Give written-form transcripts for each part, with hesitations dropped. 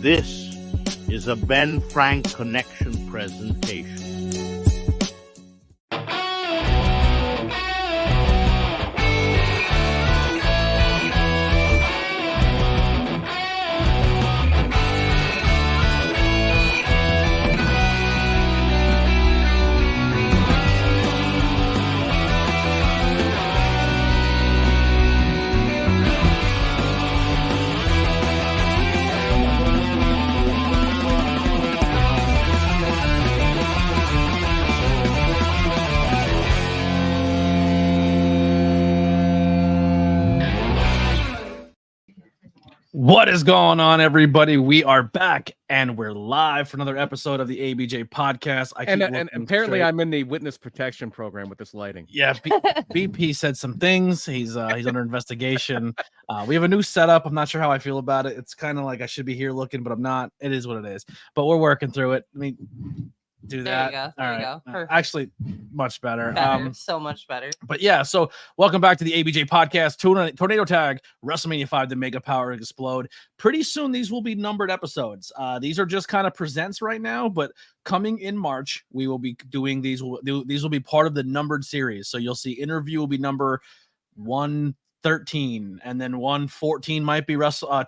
This is a Ben Frank Connection presentation. What is going on, everybody? We are back and we're live for another episode of the ABJ podcast. And apparently I'm in the witness protection program with this lighting. Yeah, BP said some things. He's under investigation. We have a new setup. I'm not sure how I feel about it. It's kind of like I should be here looking, but I'm not. It is what it is. But we're working through it. I mean, do that. There you go. Perfect. Actually, much better. So much better. But yeah, so welcome back to the ABJ podcast. Tornado Tag, WrestleMania 5, the Mega Power Explode. Pretty soon, these will be numbered episodes. These are just kind of presents right now, but coming in March, we will be doing these. These will be part of the numbered series. So you'll see interview will be number 113, and then 114 might be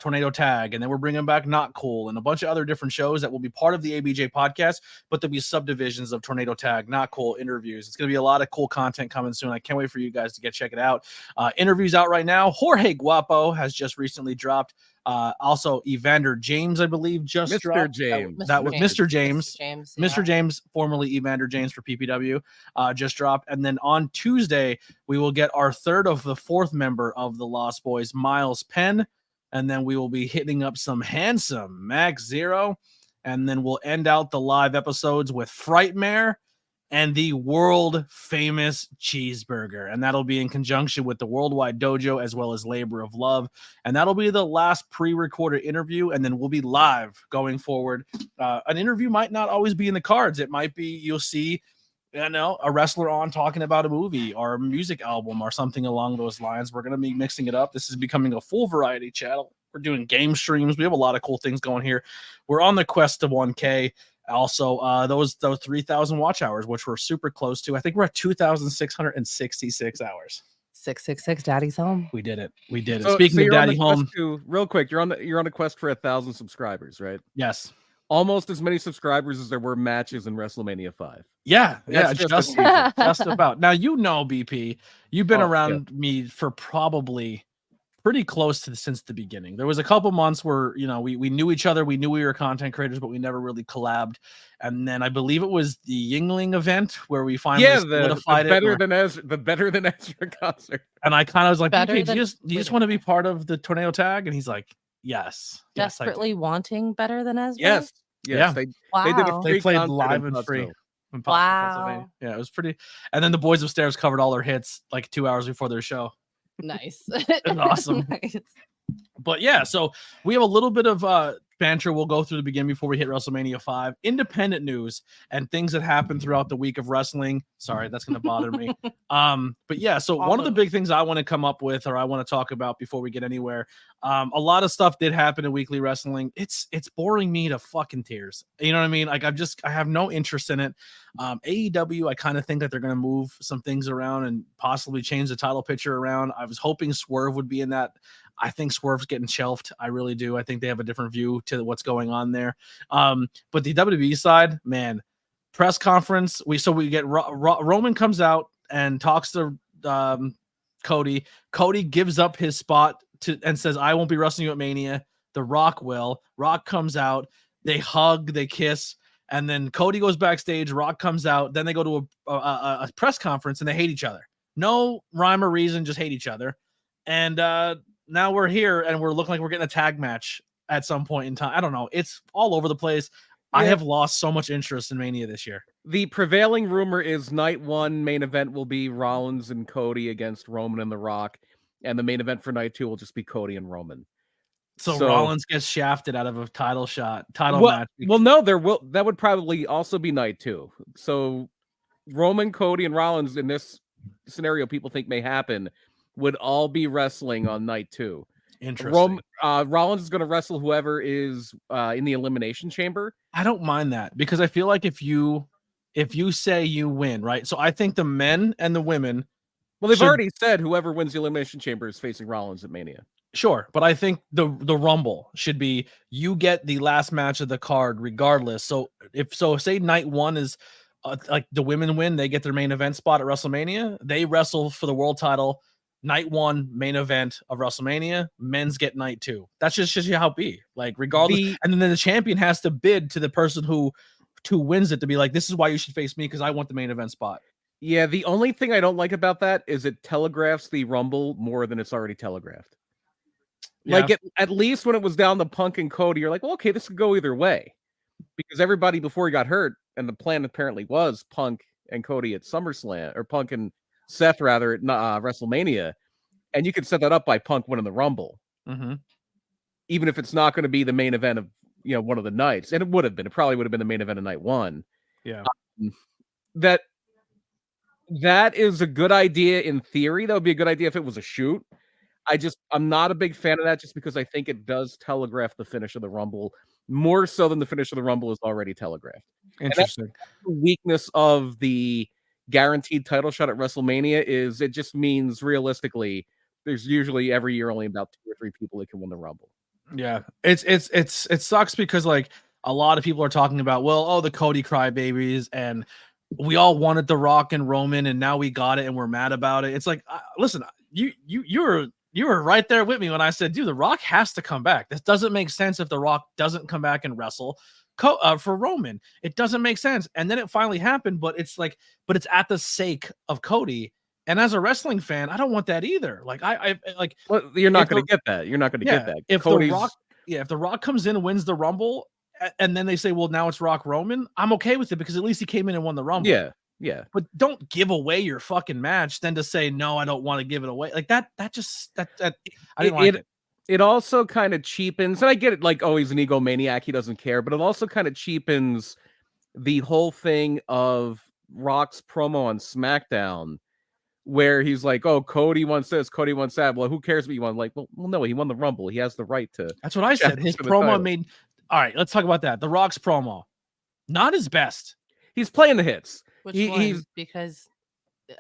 Tornado Tag, and then we're bringing back Not Cool and a bunch of other different shows that will be part of the ABJ podcast, but there'll be subdivisions of Tornado Tag, Not Cool, interviews. It's going to be a lot of cool content coming soon. I can't wait for you guys to check it out. Interviews out right now. Jorge Guapo has just recently dropped. Also, Evander James, I believe, just Mr. dropped. James. That was Mr. James. Mr. James, formerly Evander James for PPW, just dropped. And then on Tuesday, we will get our third of the fourth member of the Lost Boys, Miles Penn. And then we will be hitting up some handsome Max Zero. And then we'll end out the live episodes with Frightmare and the world famous Cheeseburger. And that'll be in conjunction with the Worldwide Dojo as well as Labor of Love. And that'll be the last pre-recorded interview. And then we'll be live going forward. An interview might not always be in the cards. It might be, you'll see, a wrestler on talking about a movie or a music album or something along those lines. We're going to be mixing it up. This is becoming a full variety channel. We're doing game streams. We have a lot of cool things going here. We're on the quest to 1K. Also, those 3,000 watch hours, which we're super close to. I think we're at 2,666 hours. 666, Daddy's home. We did it. So Speaking of Daddy home, real quick, you're on a quest for 1,000 subscribers, right? yes. Almost as many subscribers as there were matches in WrestleMania 5. Yeah, That's just about. Now, BP, you've been around me for probably pretty close to since the beginning. There was a couple months where, we knew each other. We knew we were content creators, but we never really collabed. And then I believe it was the Yingling event where we finally solidified the Better Than Ezra concert. And I kind of was like, Better do you just want to be part of the Tornado Tag? And he's like, yes. Desperately wanting Better Than Ezra? Yes. Yeah. They did a free They played concert live in and free. Buffalo. Wow. Yeah, it was pretty. And then the boys upstairs covered all their hits like 2 hours before their show. Nice. Awesome. Nice. But yeah, so we have a little bit of banter we'll go through the beginning before we hit WrestleMania 5. Independent news and things that happened throughout the week of wrestling. Sorry, that's going to bother me. But yeah, so one of the big things I want to come up with or I want to talk about before we get anywhere, a lot of stuff did happen in weekly wrestling. It's boring me to fucking tears. You know what I mean? Like I have no interest in it. AEW, I kind of think that they're going to move some things around and possibly change the title picture around. I was hoping Swerve would be in that. I think Swerve's getting shelved. I really do. I think they have a different view to what's going on there. But the WWE side, man, press conference. We get Roman comes out and talks to Cody. Cody gives up his spot and says, "I won't be wrestling you at Mania." The Rock will. Rock comes out. They hug. They kiss. And then Cody goes backstage. Rock comes out. Then they go to a press conference and they hate each other. No rhyme or reason, just hate each other. And now we're here and we're looking like we're getting a tag match at some point in time. I don't know. It's all over the place. Yeah. I have lost so much interest in Mania this year. The prevailing rumor is night one main event will be Rollins and Cody against Roman and The Rock. And the main event for night 2 will just be Cody and Roman. So Rollins gets shafted out of a title match. Well, no, that would probably also be night 2. So Roman, Cody, and Rollins in this scenario people think may happen would all be wrestling on night 2. Interesting. Rollins is going to wrestle whoever is in the Elimination Chamber. I don't mind that because I feel like if you say you win, right? So I think the men and the women. Well, they've already said whoever wins the Elimination Chamber is facing Rollins at Mania. Sure, but I think the Rumble should be you get the last match of the card regardless. So say night one is like the women win, they get their main event spot at WrestleMania. They wrestle for the world title. Night one, main event of WrestleMania. Men's get night two. That's just how it be. Like regardless, and then the champion has to bid to the person who wins it to be like, this is why you should face me because I want the main event spot. Yeah, the only thing I don't like about that is it telegraphs the Rumble more than it's already telegraphed. Yeah. Like at least when it was down to Punk and Cody, you're like, well, okay, this could go either way. Because everybody before he got hurt, and the plan apparently was Punk and Cody at SummerSlam, or Punk and Seth rather at WrestleMania, and you could set that up by Punk winning the Rumble, even if it's not going to be the main event of one of the nights, and it would have been. It probably would have been the main event of night one. Yeah, that is a good idea in theory. That would be a good idea if it was a shoot. I'm not a big fan of that, just because I think it does telegraph the finish of the Rumble more so than the finish of the Rumble is already telegraphed. Interesting. The weakness of the guaranteed title shot at WrestleMania is it just means realistically there's usually every year only about 2 or 3 people that can win the Rumble. Yeah, it sucks because like a lot of people are talking about, well, the Cody crybabies, and we all wanted The Rock and Roman, and now we got it, and we're mad about it. It's like, listen, you were right there with me when I said, dude, The Rock has to come back. This doesn't make sense if The Rock doesn't come back and wrestle for Roman. It doesn't make sense. And then it finally happened, but it's at the sake of Cody. And as a wrestling fan, I don't want that either. Like well, you're not going to get that. You're not going to get that. If The Rock comes in and wins the Rumble, and then they say, well, now it's Rock Roman, I'm okay with it because at least he came in and won the Rumble. Yeah. But don't give away your fucking match then to say, no, I don't want to give it away. Like that I didn't like it. It also kind of cheapens, and I get it, like, oh, he's an egomaniac, he doesn't care, but it also kind of cheapens the whole thing of Rock's promo on SmackDown, where he's like, oh, Cody wants this, Cody wants that. Well, who cares what you want? Like, well, no, he won the Rumble. He has the right to. That's what I said. His promo made. All right, let's talk about that. The Rock's promo, not his best. He's playing the hits. He's because,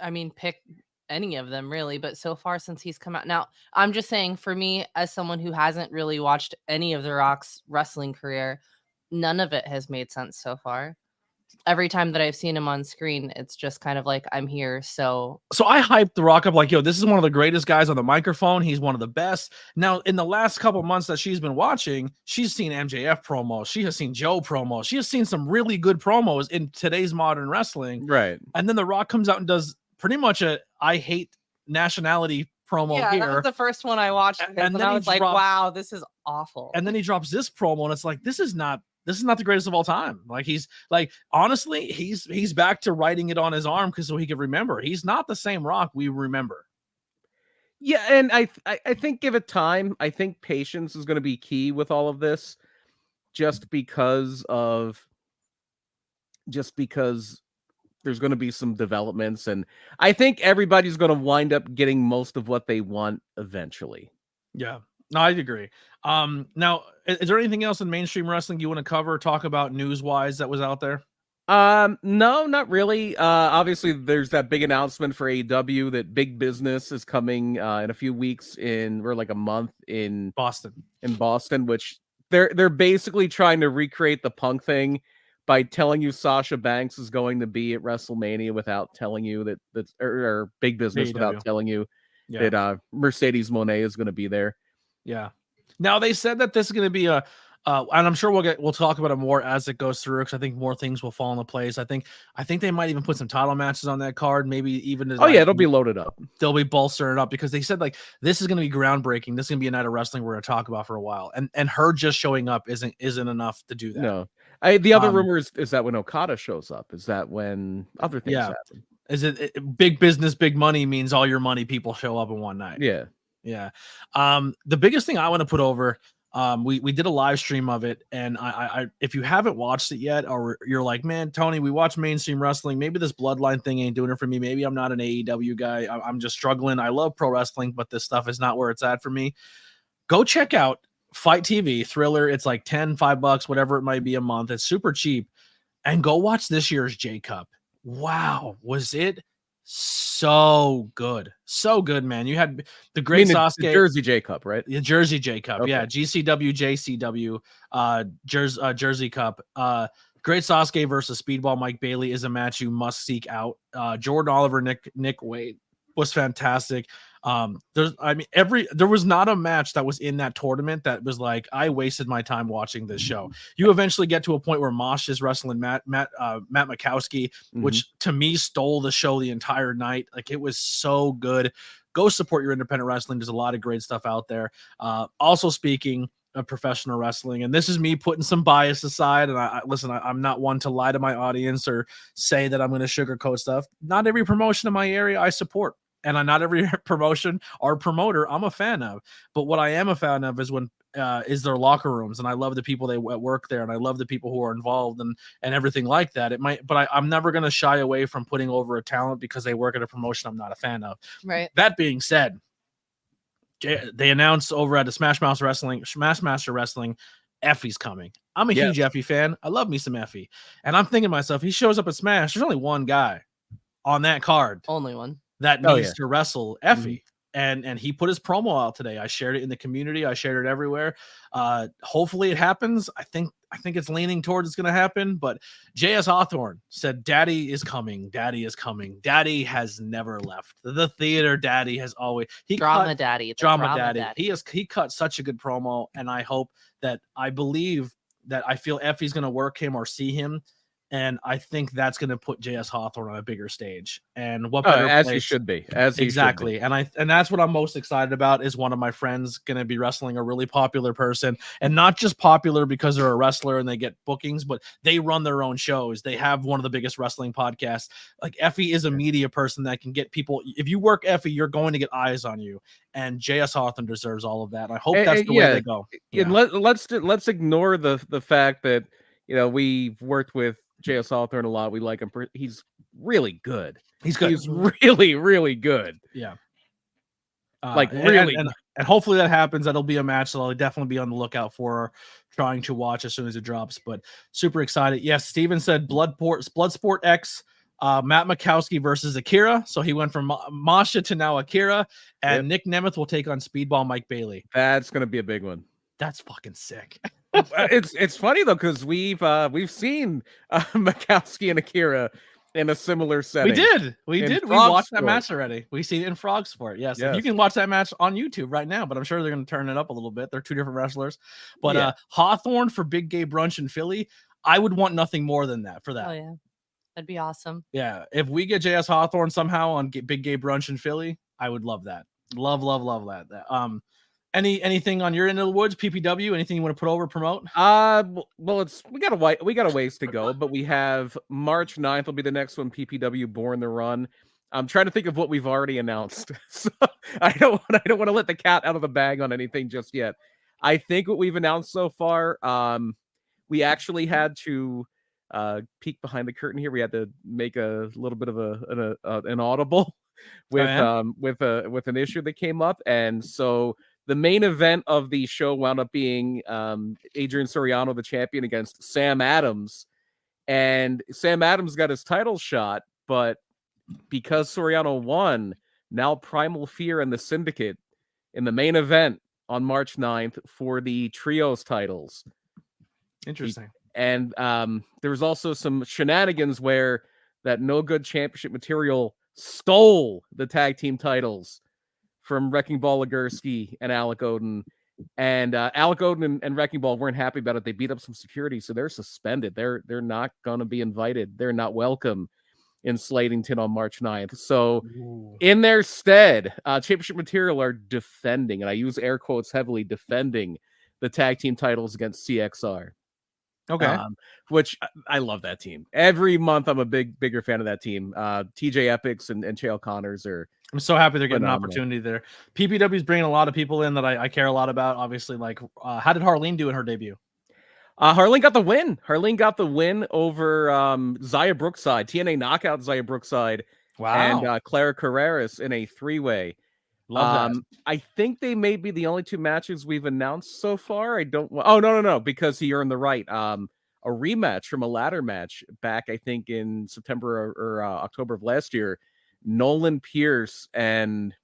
I mean, pick any of them really, but so far since he's come out. Now, I'm just saying, for me, as someone who hasn't really watched any of The Rock's wrestling career, none of it has made sense so far. Every time that I've seen him on screen, it's just kind of like, I'm here. So I hyped The Rock up like, yo, this is one of the greatest guys on the microphone. He's one of the best. Now, in the last couple months that she's been watching, she's seen MJF promos. She has seen Joe promos. She has seen some really good promos in today's modern wrestling. Right. And then The Rock comes out and does pretty much a I hate nationality promo here. That was the first one I watched. And then I was like, wow, this is awful. And then he drops this promo, and it's like, this is not the greatest of all time. Like, he's like, honestly, he's back to writing it on his arm so he could remember. He's not the same Rock we remember. Yeah, and I think give it time. I think patience is going to be key with all of this, just because there's going to be some developments, and I think everybody's going to wind up getting most of what they want eventually. Yeah. No, I agree. Now, is there anything else in mainstream wrestling you want to cover, talk about news-wise that was out there? No, not really. Obviously, there's that big announcement for AEW that Big Business is coming in a few weeks or like a month in Boston. Which they're basically trying to recreate the Punk thing by telling you Sasha Banks is going to be at WrestleMania without telling you or Big Business without telling you that Mercedes Moné is going to be there. Yeah. Now they said that this is going to be and I'm sure we'll talk about it more as it goes through, because I think more things will fall into place. I think they might even put some title matches on that card, maybe even. It'll be loaded up. They'll be bolstering it up because they said like this is going to be groundbreaking. This is going to be a night of wrestling we're going to talk about for a while, and her just showing up isn't enough to do that. No, the other rumor is that when Okada shows up, is that when other things happen? Is it Big Business, big money means all your money people show up in one night? Yeah. Yeah. The biggest thing I want to put over, we did a live stream of it, and I if you haven't watched it yet, or you're like, man, Tony, we watch mainstream wrestling, maybe this bloodline thing ain't doing it for me. Maybe I'm not an AEW guy. I'm just struggling. I love pro wrestling, but this stuff is not where it's at for me. go check out Fight TV Thriller. It's like $5, whatever it might be a month. It's super cheap. And go watch this year's J Cup. Wow, was it so good? So good, man. You had the great Sasuke. The Jersey J Cup, right? The Jersey J Cup. Okay. Yeah, GCW, JCW, Jersey Cup. Great Sasuke versus Speedball Mike Bailey is a match you must seek out. Jordan Oliver, Nick Wade was fantastic. There was not a match that was in that tournament that was like, I wasted my time watching this show. You eventually get to a point where Mosh is wrestling Matt Makowski, which to me stole the show the entire night. Like, it was so good. Go support your independent wrestling. There's a lot of great stuff out there. Also, speaking of professional wrestling, and this is me putting some bias aside, and I'm not one to lie to my audience or say that I'm going to sugarcoat stuff. Not every promotion in my area I support. And not every promotion or promoter I'm a fan of. But what I am a fan of is is their locker rooms. And I love the people that work there. And I love the people who are involved and everything like that. I'm never going to shy away from putting over a talent because they work at a promotion I'm not a fan of. Right. That being said, they announced over at the Smashmaster Wrestling, Effie's coming. I'm a huge Effie fan. I love me some Effie. And I'm thinking to myself, he shows up at Smash. There's only one guy on that card. Only one. That needs to wrestle Effie. And he put his promo out today. I shared it in the community. I shared it everywhere. Hopefully it happens. I think it's leaning towards it's going to happen. But J.S. Hawthorne said, Daddy is coming. Daddy is coming. Daddy has never left. The theater Daddy has always. Drama Daddy. He cut such a good promo. And I believe that I feel Effie's going to work him or see him. And I think that's going to put J.S. Hawthorne on a bigger stage. And what better as place? he should be. Exactly. And that's what I'm most excited about is one of my friends going to be wrestling a really popular person, and not just popular because they're a wrestler and they get bookings, but they run their own shows. They have one of the biggest wrestling podcasts. Like, Effie is a media person that can get people. If you work Effie, you're going to get eyes on you. And J.S. Hawthorne deserves all of that. I hope that's the way they go. Yeah. Let's ignore the fact that, we've worked with J.S. Hawthorne a lot. We like him. He's really good. He's good. He's really, really good. Yeah. Really. And hopefully that happens. That'll be a match that I'll definitely be on the lookout for, trying to watch as soon as it drops. But super excited. Yes, Steven said Bloodsport X, Matt Makowski versus Akira. So he went from Masha to now Akira. And Nick Nemeth will take on Speedball Mike Bailey. That's going to be a big one. That's fucking sick. It's funny though, because we've seen Makowski and Akira in a similar setting. We did. We watched that match already. We seen it in Frog Sport. Yes. You can watch that match on YouTube right now, but I'm sure they're going to turn it up a little bit. They're two different wrestlers. But Hawthorne for Big Gay Brunch in Philly, I would want nothing more than that for that. Oh yeah, that'd be awesome. Yeah, if we get J.S. Hawthorne somehow on Big Gay Brunch in Philly, I would love that. Love that. Anything on your end of the woods, PPW? Anything you want to put over, promote? Well, we got a ways to go, but we have March 9th will be the next one. PPW Born the Run. I'm trying to think of what we've already announced, so I don't want to let the cat out of the bag on anything just yet. I think what we've announced so far, we actually had to peek behind the curtain here. We had to make a little bit of an audible with an issue that came up, and so. The main event of the show wound up being Adrian Soriano, the champion, against Sam Adams. And Sam Adams got his title shot, but because Soriano won, now Primal Fear and the Syndicate in the main event on March 9th for the trios titles. Interesting. And there was also some shenanigans where that No Good Championship material stole the tag team titles from Wrecking Ball Legursky and Alec Odin. And Alec Odin and Wrecking Ball weren't happy about it. They beat up some security, so they're suspended. They're not going to be invited. They're not welcome in Slatington on March 9th. So in their stead, Championship Material are defending, and I use air quotes heavily, defending the tag team titles against CXR. Okay. Which I love that team. Every month I'm a bigger fan of that team. TJ Epics and Chael Connors are. I'm so happy they're getting an opportunity there. PPW is bringing a lot of people in that I care a lot about. Obviously, like how did Harleen do in her debut? Harleen got the win. Harleen got the win over Zaya Brookside. TNA knockout Zaya Brookside. Wow. And Clara Carreras in a 3-way. Love that. I think they may be the only 2 matches we've announced so far. I don't. Oh no, because he earned the right. A rematch from a ladder match back, I think, in September or October of last year. Nolan Pierce and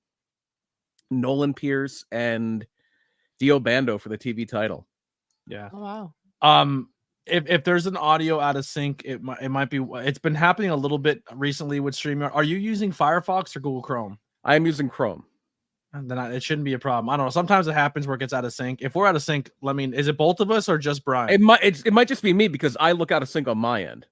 Dio Bando for the TV title. Yeah. Oh, wow. If there's an audio out of sync, it might be. It's been happening a little bit recently with StreamYard. Are you using Firefox or Google Chrome? I am using Chrome. And then it shouldn't be a problem. I don't know. Sometimes it happens where it gets out of sync. If we're out of sync, is it both of us or just Brian? It might just be me because I look out of sync on my end.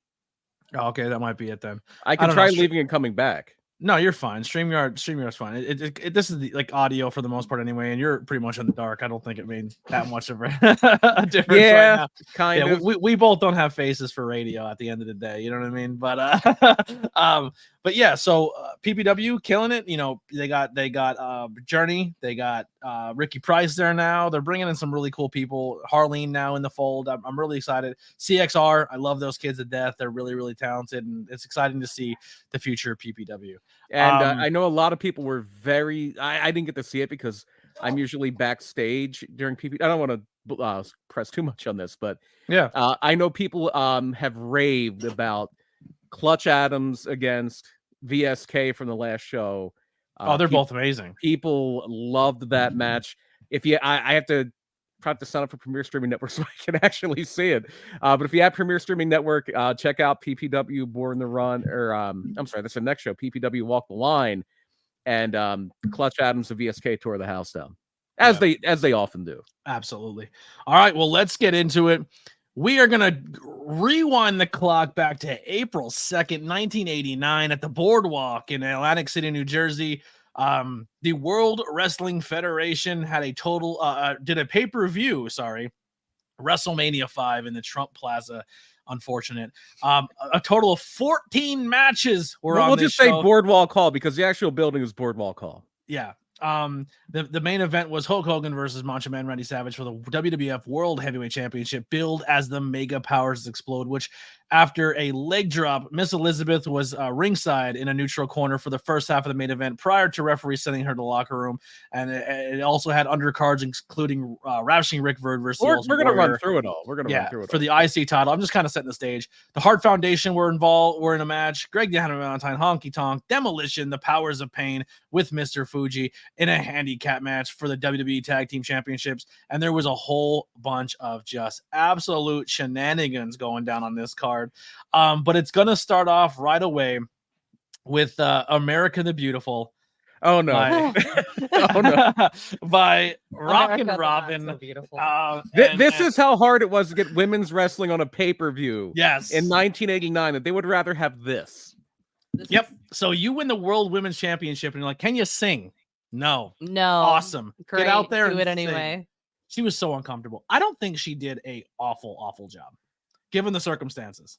Oh, okay, that might be it then. I can try leaving and coming back. No, you're fine. StreamYard's fine. This is the, like, audio for the most part anyway, and you're pretty much in the dark. I don't think it made that much of a difference. Yeah, right now. kind of. We both don't have faces for radio at the end of the day. You know what I mean? But yeah. So PPW killing it. You know, they got Journey. They got Ricky Price there now. They're bringing in some really cool people. Harleen now in the fold. I'm really excited. CXR. I love those kids to death. They're really, really talented, and it's exciting to see the future of PPW. And I know a lot of people were very. I didn't get to see it because I'm usually backstage during PP. I don't want to press too much on this, but yeah, I know people have raved about Clutch Adams against VSK from the last show. They're both amazing. People loved that match. I have to try to sign up for Premier Streaming Network so I can actually see it. But if you have Premier Streaming Network, check out PPW Born the Run, or I'm sorry, that's the next show, PPW Walk the Line, and Clutch Adams and VSK tore the house down, as they often do. Absolutely. All right, well, let's get into it. We are going to rewind the clock back to April 2nd, 1989 at the Boardwalk in Atlantic City, New Jersey. The World Wrestling Federation had a total did a pay-per-view, WrestleMania 5 in the Trump Plaza. Unfortunate. A total of 14 matches were on this show. We'll just say Boardwalk Hall because the actual building is Boardwalk Hall. Yeah. The main event was Hulk Hogan versus Macho Man Randy Savage for the WWF World Heavyweight Championship, billed as the Mega Powers Explode, which after a leg drop, Miss Elizabeth was ringside in a neutral corner for the first half of the main event prior to referee sending her to the locker room. And it also had undercards, including Ravishing Rick Verd versus We're going to run through it all. We're going to run through it for the IC title. I'm just kind of setting the stage. The Hart Foundation were in a match. Greg the Hammer Valentine, Honky Tonk, Demolition, the Powers of Pain with Mr. Fuji in a handicap match for the WWE Tag Team Championships. And there was a whole bunch of just absolute shenanigans going down on this card. But it's going to start off right away with America the Beautiful. Oh, no. By Rockin' Robin. So this is how hard it was to get women's wrestling on a pay-per-view. Yes. In 1989, that they would rather have this. Yep. So you win the World Women's Championship and you're like, can you sing? No. Awesome. Great. Get out there and do it sing. anyway. She was so uncomfortable. I don't think she did a awful job, given the circumstances.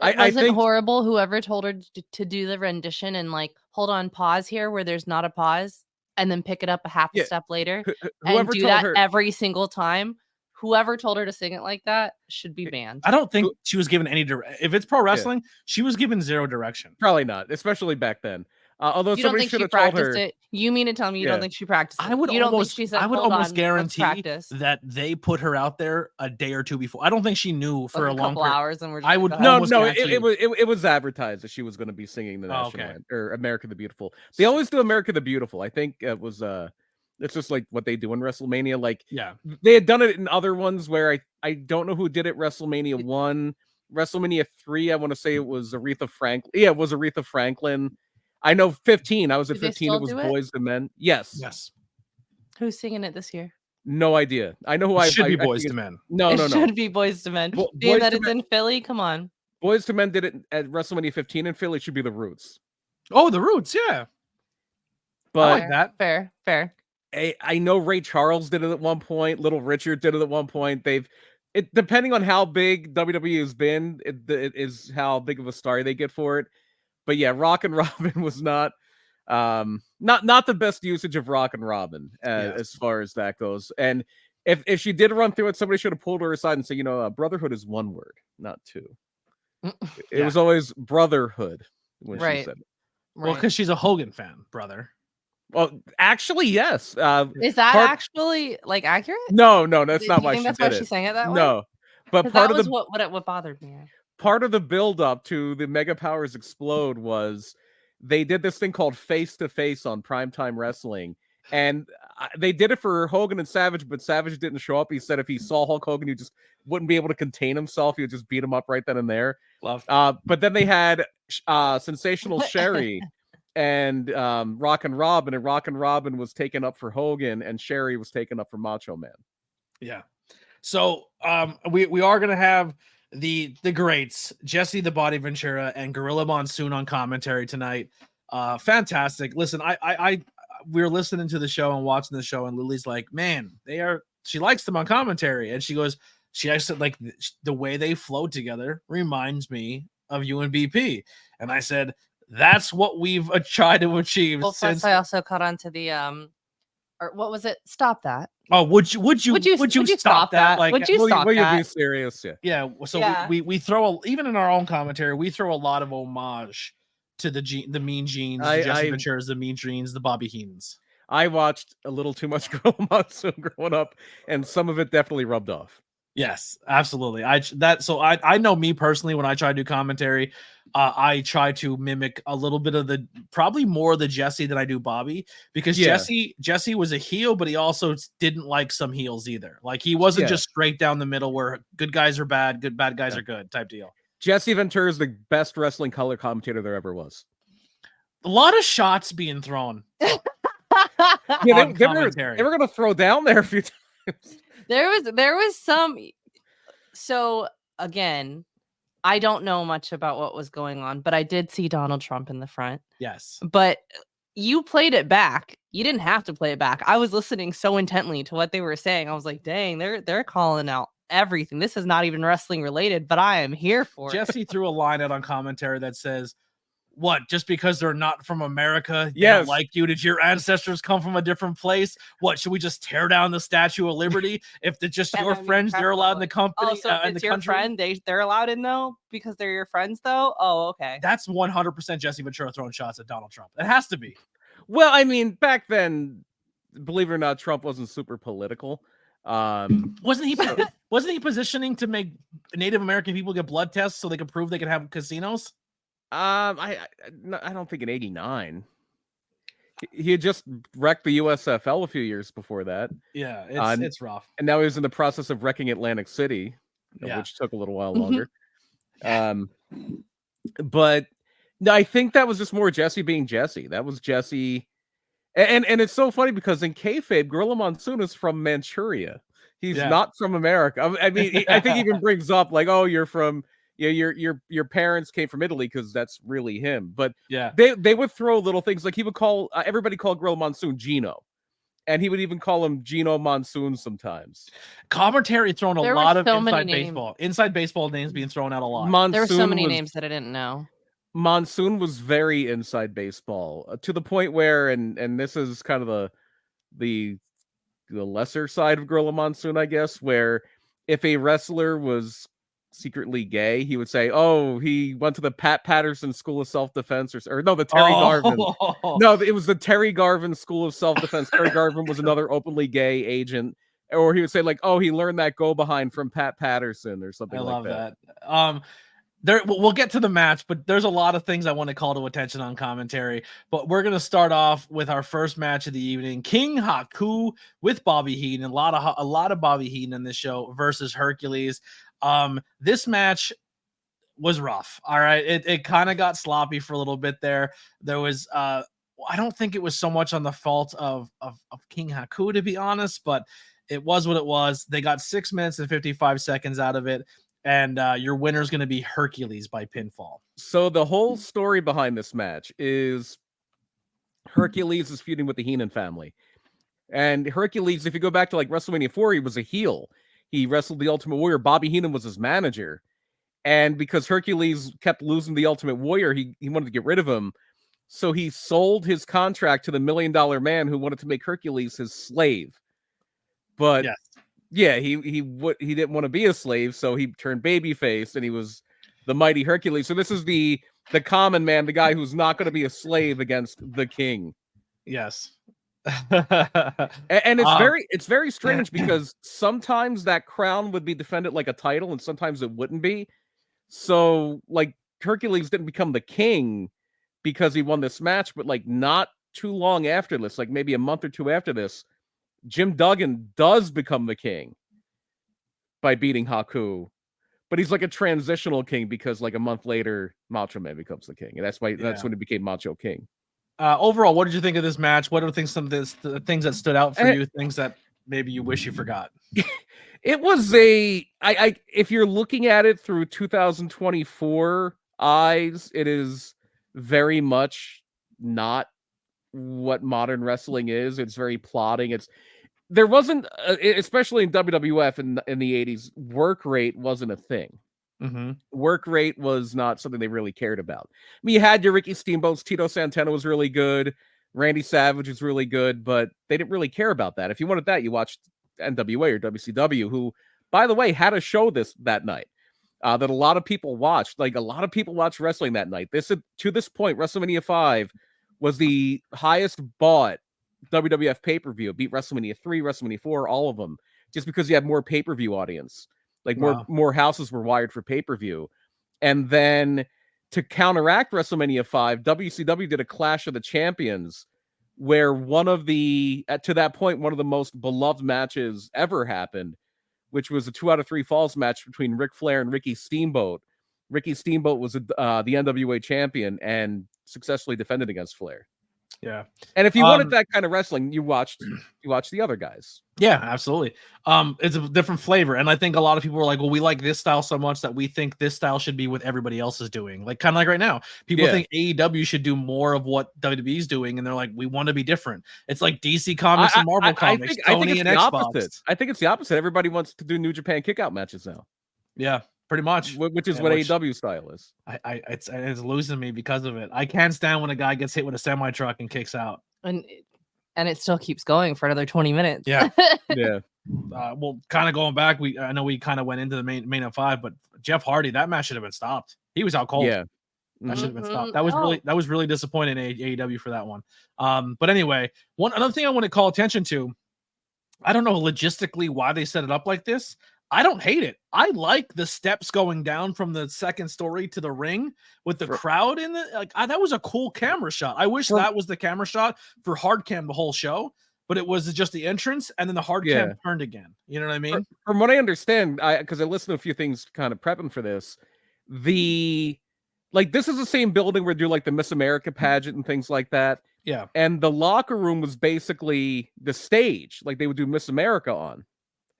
I think horrible. Whoever told her to do the rendition and like hold on, pause here where there's not a pause, and then pick it up a half a step later and do that every single time. Whoever told her to sing it like that should be banned. I don't think she was given any if it's pro wrestling, she was given zero direction. Probably not, especially back then. Although you don't somebody think should she have told practiced her. it? You mean to tell me you don't think she practiced it? I would you don't almost, think she said, I would hold almost on, guarantee that they put her out there a day or two before. I don't think she knew for a long couple hours, and we're. I would no. It was advertised that she was going to be singing the national anthem, or America the Beautiful. They always do America the Beautiful. I think it was it's just like what they do in WrestleMania. Like they had done it in other ones where I don't know who did it. WrestleMania 1, WrestleMania 3. I want to say it was Aretha Franklin. Yeah, it was Aretha Franklin. I know 15. I was at 15. It was Boys to Men. Yes. Who's singing it this year? No idea. I know who it should be Boys to Men. No. Should be Boys to Men. Being that it's in Philly, come on. Boys to Men did it at WrestleMania 15 in Philly. It should be The Roots. Oh, The Roots, yeah. But I like that. Fair. I know Ray Charles did it at one point. Little Richard did it at one point. Depending on how big WWE has been, it is how big of a star they get for it. But yeah, Rockin' Robin was not the best usage of Rockin' Robin as far as that goes. And if she did run through it, somebody should have pulled her aside and said, brotherhood is one word, not two. It was always brotherhood when she said it. Well, because she's a Hogan fan, brother. Well, actually, yes. Is that part- actually like accurate? No, that's Do not you why think she that's did why it. she's saying it that way? No, but 'Cause part that of was the what bothered me. part of the build up to the Mega Powers Explode was they did this thing called Face to Face on Primetime Wrestling, and they did it for Hogan and Savage, but Savage didn't show up. He said if he saw Hulk Hogan, he just wouldn't be able to contain himself. He would just beat him up right then and there. Love. But then they had Sensational Sherry and Rockin' Robin, and Rockin' Robin was taken up for Hogan, and Sherry was taken up for Macho Man. Yeah. So we are gonna have the greats, Jesse the Body Ventura and Gorilla Monsoon on commentary tonight. Fantastic. Listen, I we were listening to the show and watching the show, and Lily's like, man, she likes them on commentary, and she goes, she actually like the way they flow together reminds me of you and BP, and I said that's what we've tried to achieve. Well, since plus I also caught on to the or what was it? Stop that. Oh, would you stop that? Like, would you stop will you that? be serious? Yeah. Yeah. So Yeah. we throw even in our own commentary, we throw a lot of homage to the Mean Genes, the Jesse Venturas, the Mean Genes, the Bobby Heenans. I watched a little too much Gorilla Monsoon growing up, and some of it definitely rubbed off. Yes, absolutely. I know me personally, when I try to do commentary, I try to mimic a little bit of probably more of the Jesse than I do Bobby, because Jesse was a heel, but he also didn't like some heels either. Like he wasn't just straight down the middle where good guys are bad, bad guys are good type deal. Jesse Ventura is the best wrestling color commentator there ever was. A lot of shots being thrown. Yeah, they were going to throw down there a few times. There was some. So again, I don't know much about what was going on, but I did see Donald Trump in the front. Yes. But you played it back. You didn't have to play it back. I was listening so intently to what they were saying. I was like, dang, they're calling out everything. This is not even wrestling related, but I am here for it. Jesse threw a line out on commentary that says, what, just because they're not from America, they don't like you? Did your ancestors come from a different place? What, should we just tear down the Statue of Liberty? If they're just your friends, they're allowed in the company. Oh, so if it's your friend, they're allowed in though, because they're your friends though? Oh, okay. That's 100% Jesse Ventura throwing shots at Donald Trump. It has to be. Well, I mean, back then, believe it or not, Trump wasn't super political. Wasn't he positioning to make Native American people get blood tests so they could prove they could have casinos? I don't think in '89. He had just wrecked the USFL a few years before that. Yeah, it's rough. And now he's in the process of wrecking Atlantic City, which took a little while longer. But no, I think that was just more Jesse being Jesse. That was Jesse. And it's so funny because in kayfabe, Gorilla Monsoon is from Manchuria. He's not from America. I mean, I think he even brings up like, oh, you're from your parents came from Italy, because that's really him. But they would throw little things like he would call everybody called Gorilla Monsoon Gino, and he would even call him Gino Monsoon sometimes. Commentary thrown a lot of inside baseball names being thrown out a lot. Monsoon there were so many names that I didn't know. Monsoon was very inside baseball to the point where, and this is kind of the lesser side of Gorilla Monsoon, I guess, where if a wrestler was secretly gay, he would say, oh, he went to the Pat Patterson School of Self-Defense, or no, the Terry Garvin. No, it was the Terry Garvin School of Self-Defense. Terry Garvin was another openly gay agent. Or he would say like, oh, he learned that go behind from Pat Patterson or something like that. I love that. We'll get to the match, but there's a lot of things I want to call to attention on commentary. But we're going to start off with our first match of the evening: King Haku with Bobby Heenan. A lot of Bobby Heenan in this show versus Hercules. This match was rough. All right. It kind of got sloppy for a little bit there. There was I don't think it was so much on the fault of King Haku, to be honest, but it was what it was. They got 6 minutes and 55 seconds out of it, and your winner is going to be Hercules by pinfall. So the whole story behind this match is Hercules is feuding with the Heenan family. And Hercules, if you go back to like WrestleMania 4, he was a heel. He wrestled the Ultimate Warrior. Bobby Heenan was his manager. And because Hercules kept losing the Ultimate Warrior, he wanted to get rid of him. So he sold his contract to the $1 Million Man, who wanted to make Hercules his slave. But he didn't want to be a slave, so he turned babyface, and he was the mighty Hercules. So this is the common man, the guy who's not going to be a slave against the king. Yes. And Um, it's very strange because sometimes that crown would be defended like a title, and sometimes it wouldn't be. So like Hercules didn't become the king because he won this match, but like not too long after this, like maybe a month or two after this, Jim Duggan does become the king by beating Haku. But he's like a transitional king because like a month later, Macho Man becomes the king, and that's when he became Macho King. Overall, what did you think of this match? What are the things that stood out for Eh. you? Things that maybe you wish you forgot? It was if you're looking at it through 2024 eyes, it is very much not what modern wrestling is. It's very plotting. There wasn't, especially in WWF in the 80s, work rate wasn't a thing. Mm-hmm. Work rate was not something they really cared about. I mean, you had your Ricky Steamboats, Tito Santana was really good, Randy Savage was really good, but they didn't really care about that. If you wanted that, you watched NWA or WCW, who, by the way, had a show that night that a lot of people watched. Like, a lot of people watched wrestling that night. To this point, WrestleMania 5 was the highest bought WWF pay-per-view. It beat WrestleMania 3, WrestleMania 4, all of them, just because you had more pay-per-view audience. Like more houses were wired for pay-per-view. And then to counteract WrestleMania 5, WCW did a Clash of the Champions where to that point, one of the most beloved matches ever happened, which was a 2 out of 3 falls match between Ric Flair and Ricky Steamboat. Ricky Steamboat was the NWA champion and successfully defended against Flair. Yeah. And if you wanted that kind of wrestling, you watched the other guys. Yeah, absolutely. It's a different flavor. And I think a lot of people were like, well, we like this style so much that we think this style should be what everybody else is doing. Like, kind of like right now, people think AEW should do more of what WWE is doing. And they're like, we want to be different. It's like DC Comics and Marvel Comics, Sony and Xbox. Opposite. I think it's the opposite. Everybody wants to do New Japan kickout matches now. Yeah, pretty much. Which is what AEW style is. It's losing me because of it. I can't stand when a guy gets hit with a semi-truck and kicks out. And it still keeps going for another 20 minutes. Yeah. Yeah. Well, kind of going back, I know we kind of went into the main of 5, but Jeff Hardy, that match should have been stopped. He was out cold. Yeah. That should have been stopped. That was really disappointing in AEW for that one. But anyway, another thing I want to call attention to, I don't know logistically why they set it up like this. I don't hate it. I like the steps going down from the second story to the ring with the crowd in it. That was a cool camera shot. I wish that was the camera shot for hard cam the whole show, but it was just the entrance and then the hard cam turned again. You know what I mean? From what I understand, because I listened to a few things kind of prepping for this, this is the same building where they do like the Miss America pageant and things like that. Yeah. And the locker room was basically the stage, like they would do Miss America on.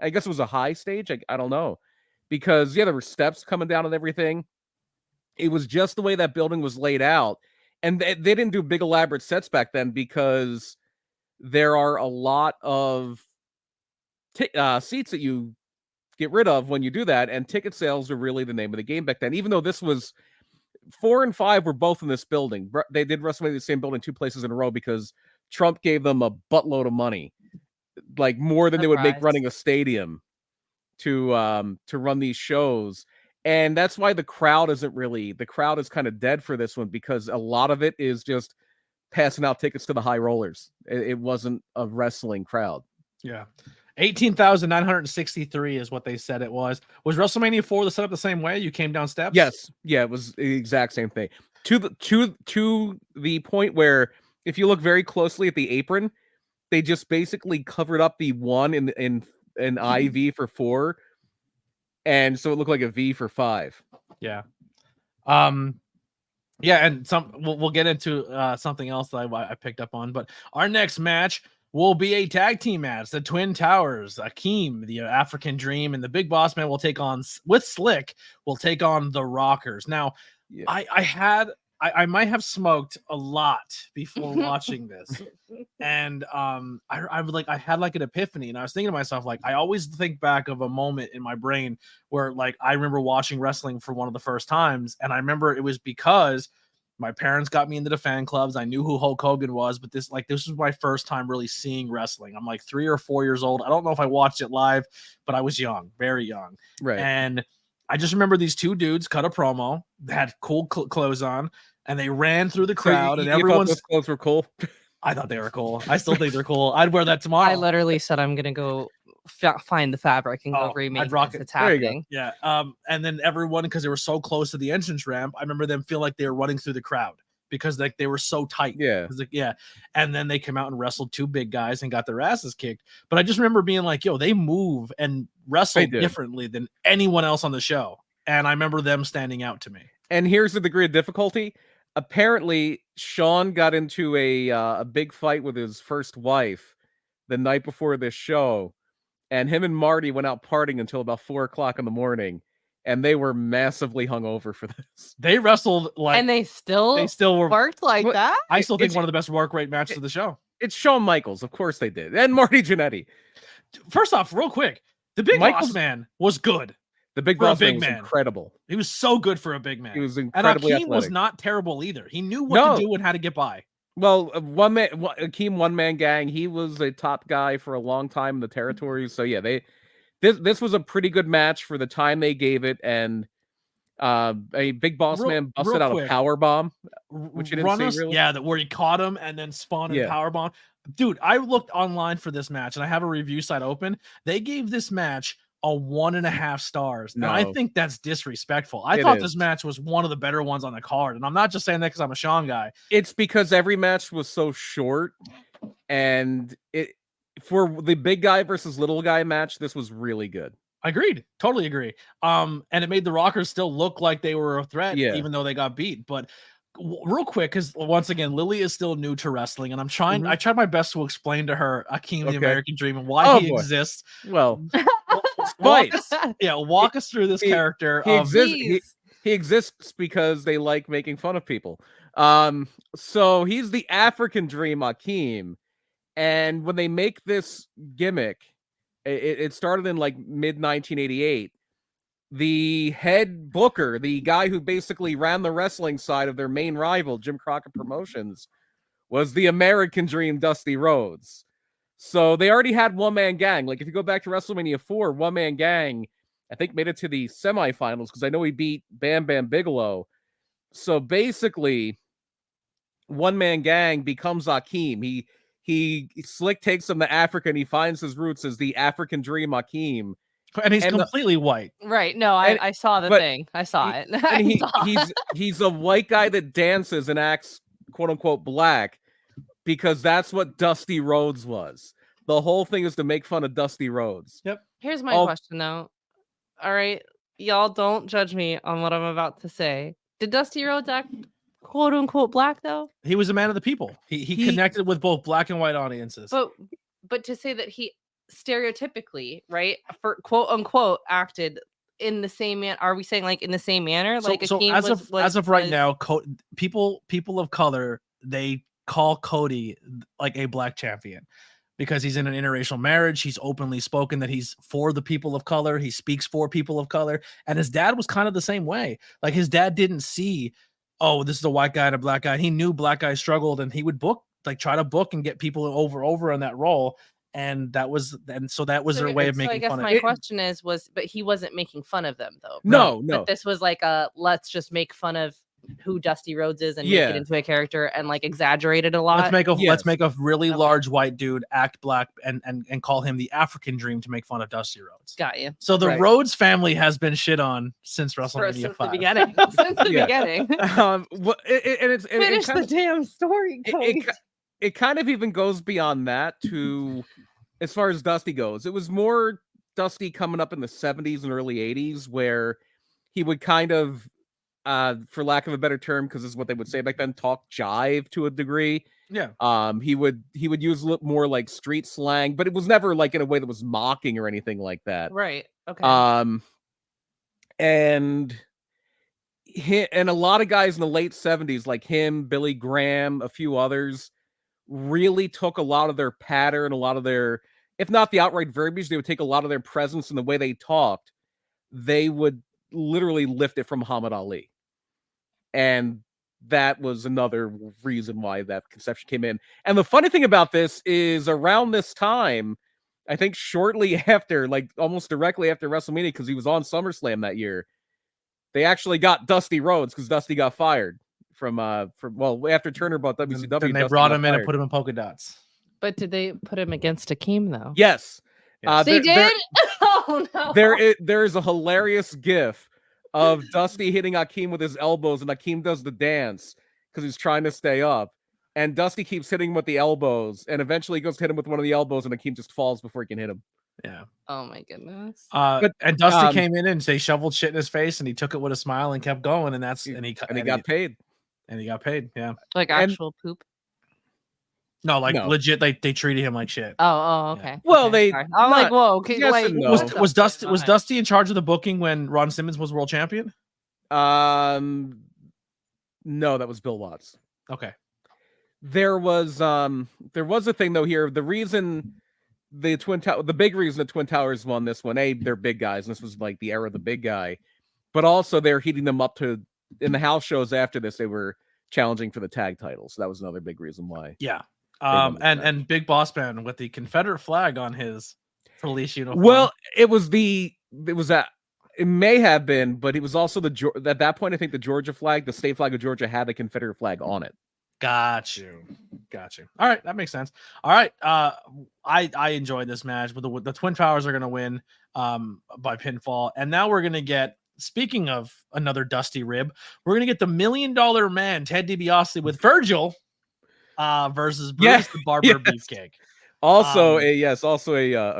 I guess it was a high stage. I don't know, because there were steps coming down and everything. It was just the way that building was laid out, and they didn't do big elaborate sets back then because there are a lot of seats that you get rid of when you do that, and ticket sales are really the name of the game back then. Even though this was 4 and 5 were both in this building, they did WrestleMania in the same building 2 places in a row because Trump gave them a buttload of money. Like more than they would make running a stadium to run these shows. And that's why the crowd is kind of dead for this one, because a lot of it is just passing out tickets to the high rollers. It wasn't a wrestling crowd. Yeah. 18,963 is what they said it was. Was WrestleMania 4 set up the same way? You came down steps? Yes. Yeah, it was the exact same thing. To the point where if you look very closely at the apron, they just basically covered up the 1 in IV for 4, and so it looked like a V for 5. Yeah. Yeah, and we'll get into something else that I picked up on, but our next match will be a tag team match. The Twin Towers, Akeem, the African Dream, and the Big Boss Man will take on with Slick. Will take on the Rockers. Now, I might have smoked a lot before watching this, and I had like an epiphany, and I was thinking to myself, like, I always think back of a moment in my brain where like I remember watching wrestling for one of the first times, and I remember it was because my parents got me into the fan clubs. I knew who Hulk Hogan was, but this was my first time really seeing wrestling. I'm like 3 or 4 years old. I don't know if I watched it live, but I was young, very young, right? And I just remember these 2 dudes cut a promo, they had cool clothes on, and they ran through the crowd, and everyone's clothes were cool. I thought they were cool. I still think they're cool. I'd wear that tomorrow. I literally said I'm gonna go find the fabric and go remake I'd rock this. it. It's There you go. happening. Yeah. And then everyone, because they were so close to the entrance ramp, I remember them feel like they were running through the crowd because like they were so tight. Yeah. Like, yeah. And then they came out and wrestled two big guys and got their asses kicked. But I just remember being like, yo, they move and wrestle differently than anyone else on the show. And I remember them standing out to me. And here's the degree of difficulty. Apparently, Sean got into a big fight with his first wife the night before this show, and him and Marty went out partying until about 4:00 in the morning, and they were massively hungover for this. They wrestled like, And they still were worked like Well, that. I still think one of the best work rate matches of the show. It's Shawn Michaels, of course they did, and Marty Jannetty. First off, real quick, the Big Boss Man was good. The Big For a Boss big Man was man. incredible. He was so good for a big man. He was And incredibly Akeem was athletic. not terrible either. He knew what to do and how to get by. Well, Akeem one man gang. He was a top guy for a long time in the territories. So yeah, this was a pretty good match for the time they gave it, and a Big Boss Man busted out a power bomb, which you didn't see really. Yeah, where he caught him and then spawned a power bomb. Dude, I looked online for this match and I have a review site open. They gave this match a 1.5 stars. No. And I think that's disrespectful. I thought this match was one of the better ones on the card. And I'm not just saying that because I'm a Sean guy. It's because every match was so short, and for the big guy versus little guy match, this was really good. Agreed. Totally agree. And it made the Rockers still look like they were a threat, even though they got beat. But real quick, because once again, Lily is still new to wrestling, and I'm trying. I tried my best to explain to her Akeem the American Dream and why he exists. Well, walk us through this character. He exists because they like making fun of people. So he's the African Dream, Akeem, and when they make this gimmick, it started in like mid 1988. The head booker, the guy who basically ran the wrestling side of their main rival, Jim Crockett Promotions, was the American Dream, Dusty Rhodes. So they already had one-man gang. Like if you go back to WrestleMania 4, one-man gang, I think made it to the semifinals because I know he beat Bam Bam Bigelow. So basically, one-man gang becomes Akeem. Slick takes him to Africa and he finds his roots as the African Dream Akeem. And he's completely white. Right. No, I saw the thing. I saw it. And he's a white guy that dances and acts quote unquote black because that's what Dusty Rhodes was. The whole thing is to make fun of Dusty Rhodes. Yep. Here's my question though. All right. Y'all don't judge me on what I'm about to say. Did Dusty Rhodes act quote unquote black though? He was a man of the people. He connected with both black and white audiences. But to say that he stereotypically, right, for quote unquote acted in the same manner, are we saying like in the same manner? Like as of right now, people of color, they call Cody like a black champion because he's in an interracial marriage. He's openly spoken that he's for the people of color. He speaks for people of color, and his dad was kind of the same way. Like his dad didn't see, oh, this is a white guy and a black guy. He knew black guys struggled, and he would try to book and get people over on that role. And that was their way of making fun of it. My question but he wasn't making fun of them though. No. But this was like let's just make fun of who Dusty Rhodes is and make it into a character and like exaggerate it a lot. Let's make a really large white dude act black and call him the African Dream to make fun of Dusty Rhodes. Got you. So the Rhodes family has been shit on since WrestleMania 5. The beginning. Since the beginning. Finish the damn story. It kind of even goes beyond that to as far as Dusty goes. It was more Dusty coming up in the 70s and early 80s where he would kind of, for lack of a better term, because this is what they would say back then, talk jive to a degree. Yeah. He would use a little more like street slang, but it was never like in a way that was mocking or anything like that. Right. Okay. And a lot of guys in the late 70s, like him, Billy Graham, a few others, really took a lot of their pattern, a lot of their, if not the outright verbiage, they would take a lot of their presence and the way they talked. They would literally lift it from Muhammad Ali. And that was another reason why that conception came in. And the funny thing about this is around this time, I think shortly after, like almost directly after WrestleMania, because he was on SummerSlam that year, they actually got Dusty Rhodes because Dusty got fired after Turner bought WCW. Then they Dusty brought got him in and fired. put him in polka dots. But did they put him against Akeem though? Yes. Yes. They did. Oh no. There is a hilarious gif of Dusty hitting Akeem with his elbows, and Akeem does the dance because he's trying to stay up. And Dusty keeps hitting him with the elbows, and eventually he goes to hit him with one of the elbows, and Akeem just falls before he can hit him. Yeah. Oh my goodness. And Dusty came in and they shoveled shit in his face, and he took it with a smile and kept going, and he got paid. And he got paid. Yeah. Like actual poop. No, legit. They treated him like shit. Oh, okay. Yeah. Well, okay, sorry. I'm like, whoa. Okay, yes like, and no. Was Dusty in charge of the booking when Ron Simmons was world champion? No, that was Bill Watts. Okay. There was a thing though here. The reason the big reason the Twin Towers won this one, they're big guys, and this was like the era of the big guy, but also they're heating them up to in the house shows after this. They were challenging for the tag titles. So that was another big reason why. Yeah. And Big Boss Man with the Confederate flag on his police uniform. Well, it may have been, but it was also at that point, I think the Georgia flag, the state flag of Georgia, had the Confederate flag on it. Got you. All right, that makes sense. All right, I enjoyed this match, but the Twin Towers are going to win by pinfall, and now we're going to get. Speaking of another Dusty rib, we're going to get the $1 Million Man Ted DiBiase with Virgil versus Brutus the Barber Beefcake. Also a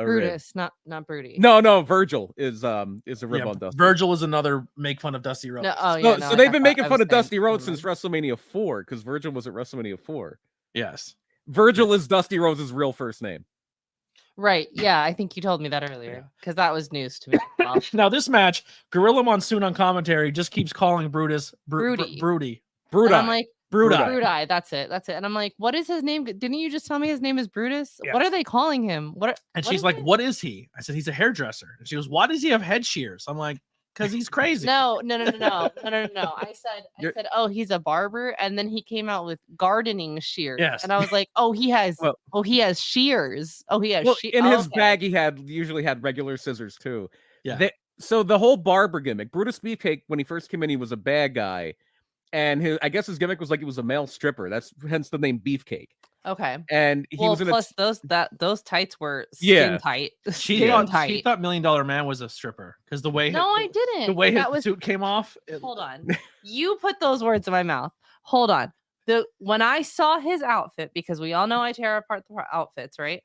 Brutus, rib. not Broody. No, Virgil is a rib on Dusty. Virgil is another make fun of Dusty Rhodes. So they've been making fun of Dusty Rhodes since WrestleMania 4 because Virgil was at WrestleMania 4. Yes. Virgil is Dusty Rhodes' real first name. Right. Yeah, I think you told me that earlier because that was news to me. Now this match, Gorilla Monsoon on commentary just keeps calling Brutus Broody. And I'm like, Brudi. That's it. And I'm like, what is his name? Didn't you just tell me his name is Brutus? Yes. What are they calling him? And she's like, what is he? I said, he's a hairdresser. And she goes, why does he have head shears? I'm like, because he's crazy. No. I said, oh, he's a barber, and then he came out with gardening shears. Yes. And I was like, oh, he has shears. Oh, he has. In his bag, he usually had regular scissors too. Yeah. So the whole barber gimmick, Brutus Beefcake, when he first came in, he was a bad guy, and I guess his gimmick was like he was a male stripper. That's hence the name Beefcake. Okay. And he was plus those tights were skin tight. She thought $1 Million Man was a stripper because the way I didn't. The way his suit came off. Hold on. You put those words in my mouth. Hold on. When I saw his outfit, because we all know I tear apart the outfits, right?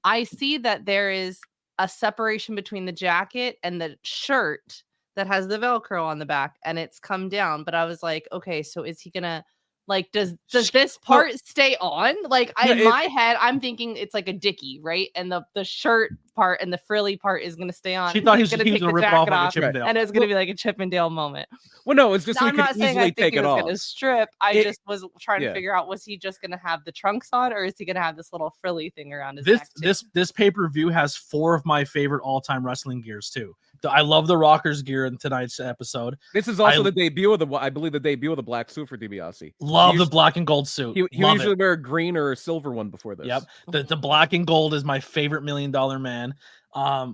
I see that there is a separation between the jacket and the shirt that has the Velcro on the back, and it's come down. But I was like, okay, so is he gonna? Like, does this part stay on? Like, in my head, I'm thinking it's like a dickie, right? And the shirt part and the frilly part is going to stay on. She thought he was going to rip it off like a Chippendale. And it's going to be like a Chippendale moment. Well, no, it's just so I'm not saying I think he was going to strip. I just was trying to Yeah. figure out, was he just going to have the trunks on, or is he going to have this little frilly thing around his neck too? This pay-per-view has 4 of my favorite all-time wrestling gears too. I love the Rockers gear in tonight's episode. This is also the debut of the debut of the black suit for DiBiase. Love the black and gold suit. He usually wear a green or a silver one before this. Yep. The black and gold is my favorite $1 Million Man.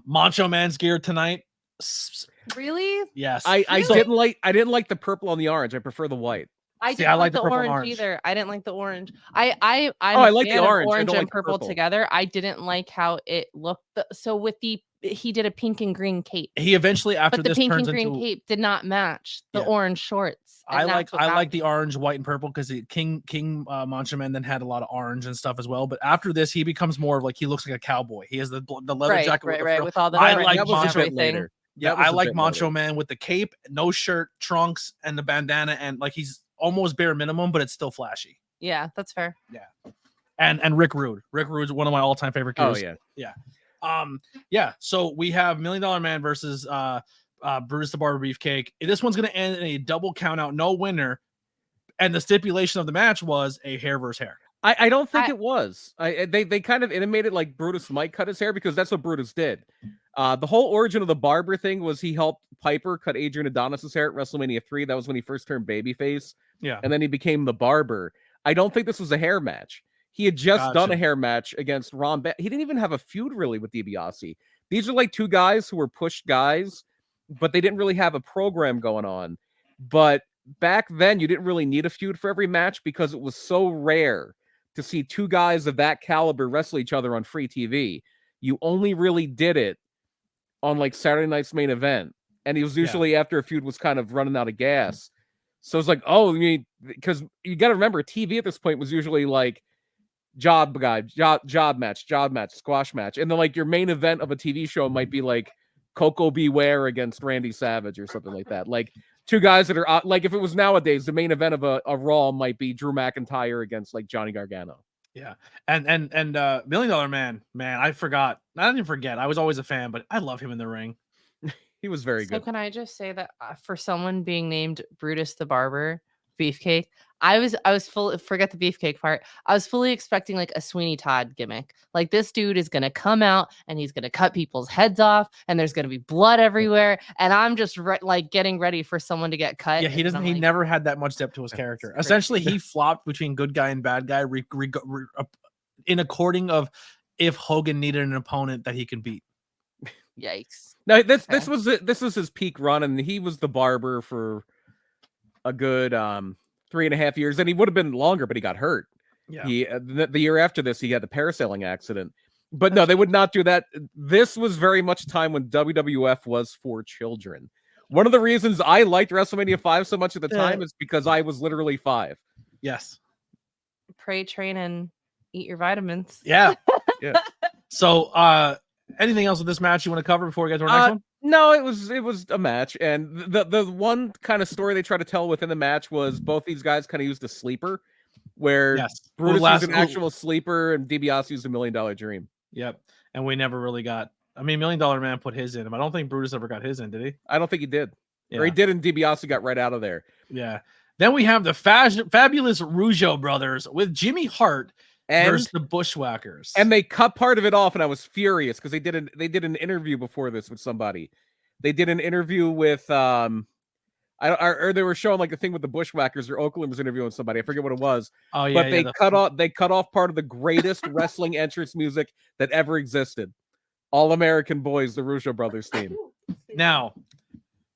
Macho Man's gear tonight. Really? Yes. I didn't like the purple on the orange. I prefer the white. I didn't like the orange either. I didn't like the orange. I like the orange. Orange and like purple together. I didn't like how it looked. So with he did a pink and green cape. He eventually but the pink and green cape did not match the orange shorts. I like the orange, white, and purple because King Macho Man then had a lot of orange and stuff as well. But after this, he becomes more of like he looks like a cowboy. He has the leather jacket with all the I like Macho everything. Yeah, I like Macho Man with the cape, no shirt, trunks, and the bandana, and like he's almost bare minimum, but it's still flashy. Yeah, that's fair. Yeah, and Rick Rude. Rick Rude's one of my all-time favorite characters. Yeah. So we have $1 Million Man versus Brutus the Barber Beefcake. This one's gonna end in a double count out, no winner. And the stipulation of the match was a hair versus hair. I don't think it was. They kind of intimated like Brutus might cut his hair because that's what Brutus did. The whole origin of the barber thing was he helped Piper cut Adrian Adonis's hair at WrestleMania 3. That was when he first turned babyface. Yeah. And then he became the barber. I don't think this was a hair match. He had just done a hair match against Ron. He didn't even have a feud really with DiBiase. These are like two guys who were pushed guys, but they didn't really have a program going on. But back then you didn't really need a feud for every match because it was so rare to see two guys of that caliber wrestle each other on free TV. You only really did it on like Saturday night's main event. And it was usually after a feud was kind of running out of gas. So it's like, oh, because you got to remember, TV at this point was usually like job match, squash match. And then like your main event of a TV show might be like Coco Beware against Randy Savage or something like that. Like two guys that are like, if it was nowadays, the main event of a Raw might be Drew McIntyre against like Johnny Gargano. Yeah. And $1 Million Man, I didn't forget. I was always a fan, but I love him in the ring. He was very good. So can I just say that for someone being named Brutus the Barber, Beefcake, I was full, forget the beefcake part. I was fully expecting like a Sweeney Todd gimmick. Like this dude is going to come out and he's going to cut people's heads off and there's going to be blood everywhere. And I'm just like getting ready for someone to get cut. Yeah, he never had that much depth to his character. Essentially, he flopped between good guy and bad guy in according of if Hogan needed an opponent that he can beat. Yikes. No, this was his peak run, and he was the Barber for a good 3.5 years, and he would have been longer, but he got hurt. Yeah. He the year after this, he had the parasailing accident. But no, they would not do that. This was very much time when WWF was for children. One of the reasons I liked WrestleMania 5 so much at the time is because I was literally 5. Yes. Pray, train, and eat your vitamins. Yeah. Yeah. So, anything else with this match you want to cover before we get to our next one? No, it was a match, and the one kind of story they try to tell within the match was both these guys kind of used a sleeper, where Brutus used an actual sleeper and DiBiase used $1 Million Dream. Yep, and we never really got. I mean, $1 Million Man put his in, but I don't think Brutus ever got his in, did he? I don't think he did. Yeah. Or he did, and DiBiase got right out of there. Yeah. Then we have the fabulous Rougeau brothers with Jimmy Hart versus the Bushwhackers, and they cut part of it off, and I was furious because they did an interview before this with somebody. They did an interview with or they were showing like the thing with the Bushwhackers, or Oakland was interviewing somebody. I forget what it was. Oh yeah, but they cut off part of the greatest wrestling entrance music that ever existed. All American Boys, the Rougeau brothers theme. Now,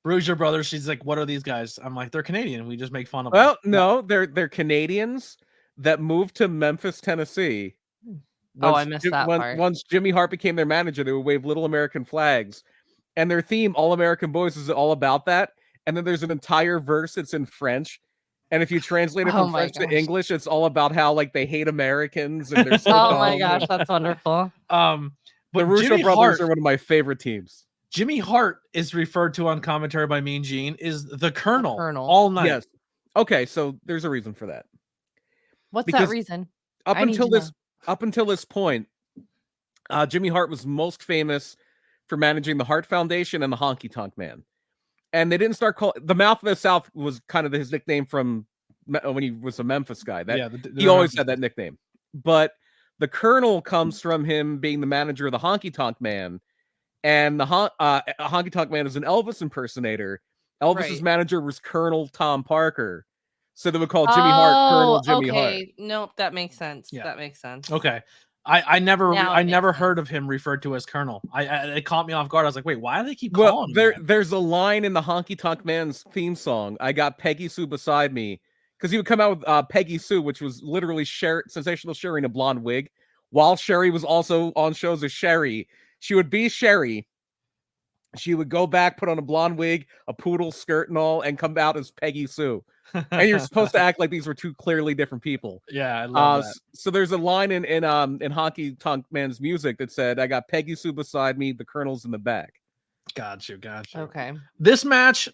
Rougeau brothers, she's like, what are these guys? I'm like, they're Canadian. We just make fun of them. Well, no, they're Canadians that moved to Memphis, Tennessee. I missed that part. Once Jimmy Hart became their manager, they would wave little American flags. And their theme, All American Boys, is all about that. And then there's an entire verse that's in French. And if you translate it from French to English, it's all about how like they hate Americans and they're so oh my gosh, that's wonderful. But the Rougeau brothers are one of my favorite teams. Jimmy Hart is referred to on commentary by Mean Gene is the Colonel all night. Yes. Okay, so there's a reason for that. What's that reason? Up until this point, Jimmy Hart was most famous for managing the Hart Foundation and the Honky Tonk Man. And they didn't start calling the Mouth of the South was kind of his nickname from when he was a Memphis guy. He always had that nickname. But the Colonel comes from him being the manager of the Honky Tonk Man. And the Honky Tonk Man is an Elvis impersonator. Elvis's manager was Colonel Tom Parker. So they would call Jimmy Hart Colonel Jimmy Hart. Nope, that makes sense. Yeah. That makes sense. Okay. I never heard of him referred to as Colonel. It caught me off guard. I was like, wait, why do they keep calling him there's a line in the Honky Tonk Man's theme song. I got Peggy Sue beside me. Because he would come out with Peggy Sue, which was literally sensational Sherry in a blonde wig. While Sherry was also on shows as Sherry. She would be Sherry. She would go back, put on a blonde wig, a poodle skirt and all, and come out as Peggy Sue. And you're supposed to act like these were two clearly different people. Yeah, I love that. So there's a line in Honky Tonk Man's music that said, I got Peggy Sue beside me, the Colonel's in the back. Gotcha. Okay. This match,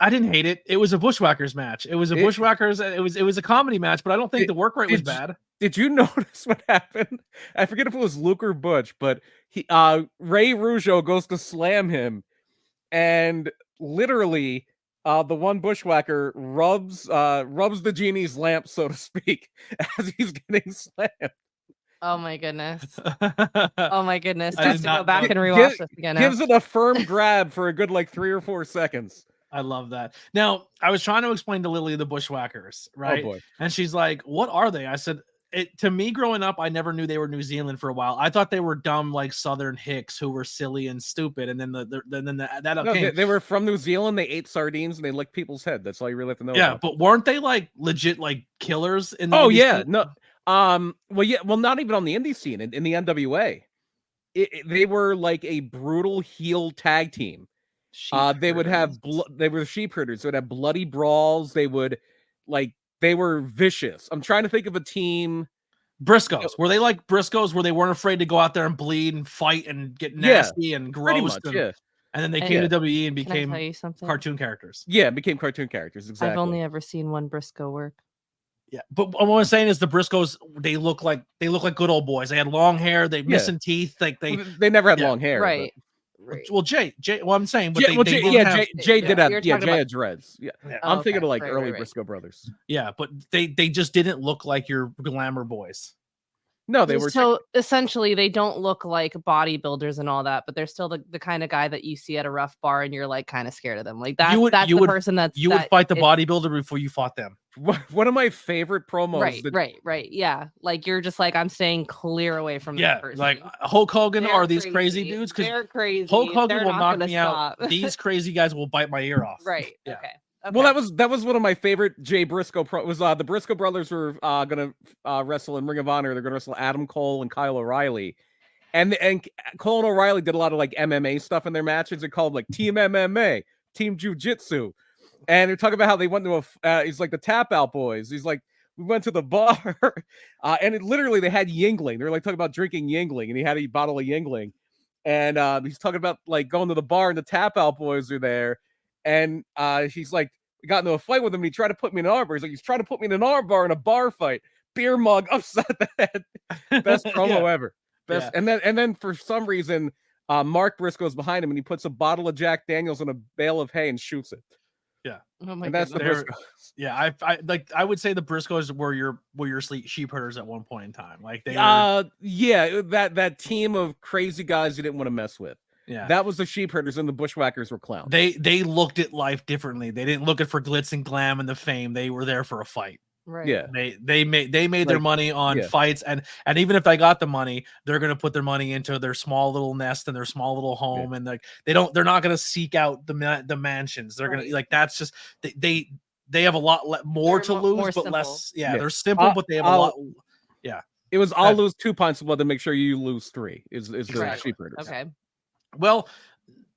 I didn't hate it. It was a Bushwhackers match. It was a Bushwhackers. It was a comedy match, but I don't think the work rate was bad. Did you notice what happened? I forget if it was Luke or Butch, but Ray Rougeau goes to slam him, and literally the one Bushwhacker rubs the genie's lamp, so to speak, as he's getting slammed. Oh my goodness! Oh my goodness! Just to go back and rewatch this again. Gives it a firm grab for a good 3 or 4 seconds. I love that. Now, I was trying to explain to Lily the Bushwhackers, right? Oh boy. And she's like, "What are they?" I said, to me growing up, I never knew they were New Zealand for a while. I thought they were dumb like Southern hicks who were silly and stupid, and then They were from New Zealand. They ate sardines and they licked people's head. That's all you really have to know. Yeah, about. but weren't they like legit like killers in the Oh indie yeah, scene? no. Well, not even on the indie scene. In the NWA, they were like a brutal heel tag team. They would have they were sheep herders. They would have bloody brawls. They would they were vicious. I'm trying to think of a team. Briscoes. Were they like Briscoes where they weren't afraid to go out there and bleed and fight and get nasty and gross? Pretty much, And then they came to WWE and became Can I tell you something? cartoon characters. Yeah, became cartoon characters. Exactly. I've only ever seen one Briscoe work. Yeah, but what I'm saying is the Briscoes, they look like good old boys. They had long hair, they missing teeth, like they never had long hair, right? But... Well, Jay, well, I'm saying, but Jay did have Jay had dreads. Yeah, I'm thinking of like early Briscoe brothers. Yeah, but they just didn't look like your glamour boys. No, they were. So essentially, they don't look like bodybuilders and all that, but they're still the kind of guy that you see at a rough bar and you're like kind of scared of them. Like that. That's the person that you would fight the bodybuilder before you fought them. One of my favorite promos. Right. Yeah, like you're just like I'm staying clear away from that person. Like Hulk Hogan are these crazy dudes because they're crazy. Hulk Hogan will knock me out. These crazy guys will bite my ear off. Right. Yeah. Okay. Well, that was one of my favorite Jay Briscoe. The Briscoe brothers were gonna wrestle in Ring of Honor. They're gonna wrestle Adam Cole and Kyle O'Reilly, and Cole and O'Reilly did a lot of like MMA stuff in their matches. They called like Team MMA, Team Jiu Jitsu, and they're talking about how they went to he's like the Tap Out Boys. He's like, we went to the bar, and literally they had Yingling. They were like talking about drinking Yingling, and he had a bottle of Yingling, and he's talking about like going to the bar, and the Tap Out Boys are there. And he's like, we got into a fight with him. And he tried to put me in an armbar. He's like, he's trying to put me in an armbar in a bar fight. Beer mug upside the head. Best promo ever. Best. Yeah. And then for some reason, Mark Briscoe's behind him, and he puts a bottle of Jack Daniels in a bale of hay and shoots it. Yeah, and that's the Briscoes. Yeah, I would say the Briscoes were your sheep herders at one point in time. Like they that team of crazy guys you didn't want to mess with. Yeah, that was the sheep herders, and the bushwhackers were clowns. They looked at life differently. They didn't look at for glitz and glam and the fame. They were there for a fight. Right. Yeah. They made their money on fights, and even if they got the money, they're gonna put their money into their small little nest and their small little home, and like they're not gonna seek out the mansions. They're gonna like that's just they have a lot more to lose, but less. Yeah, they're simple, but they have a lot. Yeah, it was I'll lose 2 pints of blood to make sure you lose 3. Is the sheep herders. Okay. Well,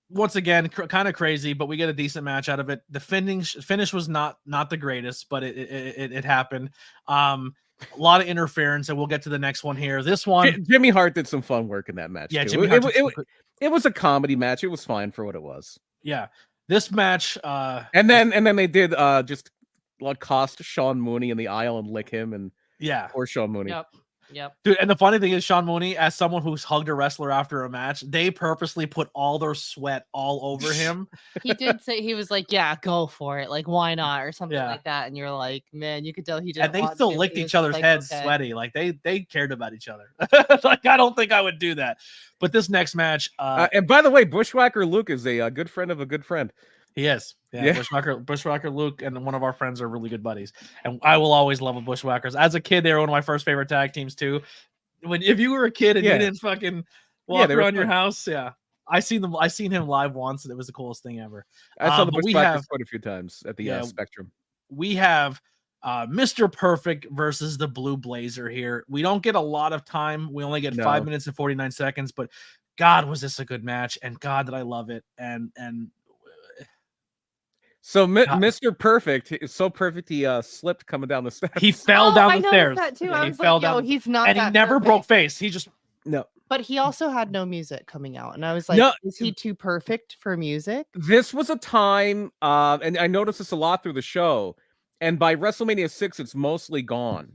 once again, kind of crazy, but we get a decent match out of it. The finish was not the greatest, but it happened. A lot of interference, and we'll get to the next one here. This one, Jimmy Hart did some fun work in that match. Yeah, too. Jimmy Hart it was a comedy match. It was fine for what it was. Yeah, this match, and then they did just cost Sean Mooney in the aisle and lick him, and or Sean Mooney. Yep. Dude, and the funny thing is, Sean Mooney, as someone who's hugged a wrestler after a match, they purposely put all their sweat all over him. He did say, he was like, yeah, go for it. Like, why not? Or something like that. And you're like, man, you could tell he didn't. And they still licked each other's heads sweaty. Like they cared about each other. Like, I don't think I would do that. But this next match. And by the way, Bushwhacker Luke is a good friend of a good friend. He is. Yeah. Bushwhacker Luke and one of our friends are really good buddies. And I will always love the Bushwhackers. As a kid, they were one of my first favorite tag teams too. If you were a kid and you didn't fucking walk around your house, I seen him live once, and it was the coolest thing ever. I saw the Bushwhackers quite a few times at the Spectrum. We have Mr. Perfect versus the Blue Blazer here. We don't get a lot of time. We only get 5 minutes and 49 seconds, but God, was this a good match, and God, did I love it. And so Mr. Perfect is so perfect he slipped coming down the steps. He fell down the stairs. That too. Yeah, he fell down. He's not. And he never broke face. He just But he also had no music coming out, and I was like, is he too perfect for music? This was a time, and I noticed this a lot through the show. And by WrestleMania 6, it's mostly gone.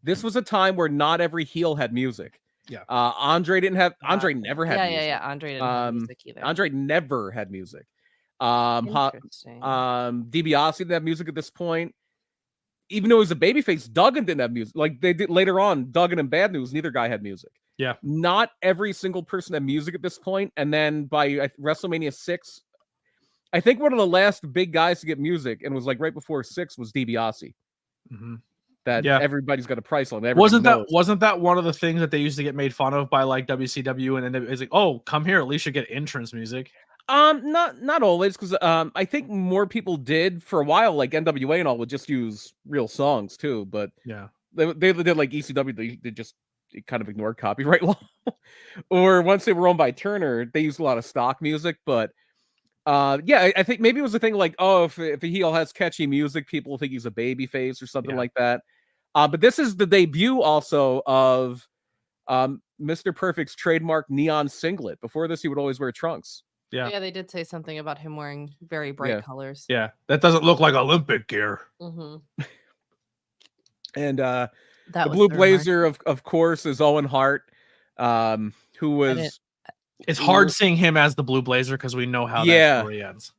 This was a time where not every heel had music. Yeah. Andre never had music. Yeah. Andre didn't have music either. Andre never had music. DiBiase didn't have music at this point. Even though he was a babyface, Duggan didn't have music. Like they did later on, Duggan and Bad News, neither guy had music. Yeah. Not every single person had music at this point. And then by WrestleMania 6, I think one of the last big guys to get music, and was like right before 6, was DiBiase. Mm-hmm. that Yeah. everybody's got a price on. Wasn't that one of the things that they used to get made fun of by like WCW, and then it's like, oh, come here, at least you get entrance music. Not always, because I think more people did for a while, like NWA and all would just use real songs too, but Yeah, they did like ECW, they just kind of ignored copyright law. Or once they were owned by Turner, they used a lot of stock music, but yeah, I think maybe it was a thing like, oh, if a heel has catchy music, people think he's a baby face or something like that. But this is the debut also of Mr. Perfect's trademark neon singlet. Before this, he would always wear trunks. Yeah, they did say something about him wearing very bright colors. Yeah, that doesn't look like Olympic gear. Mm-hmm. And the blue blazer, of course, is Owen Hart, who was... It's hard seeing him as the blue blazer because we know how that story ends.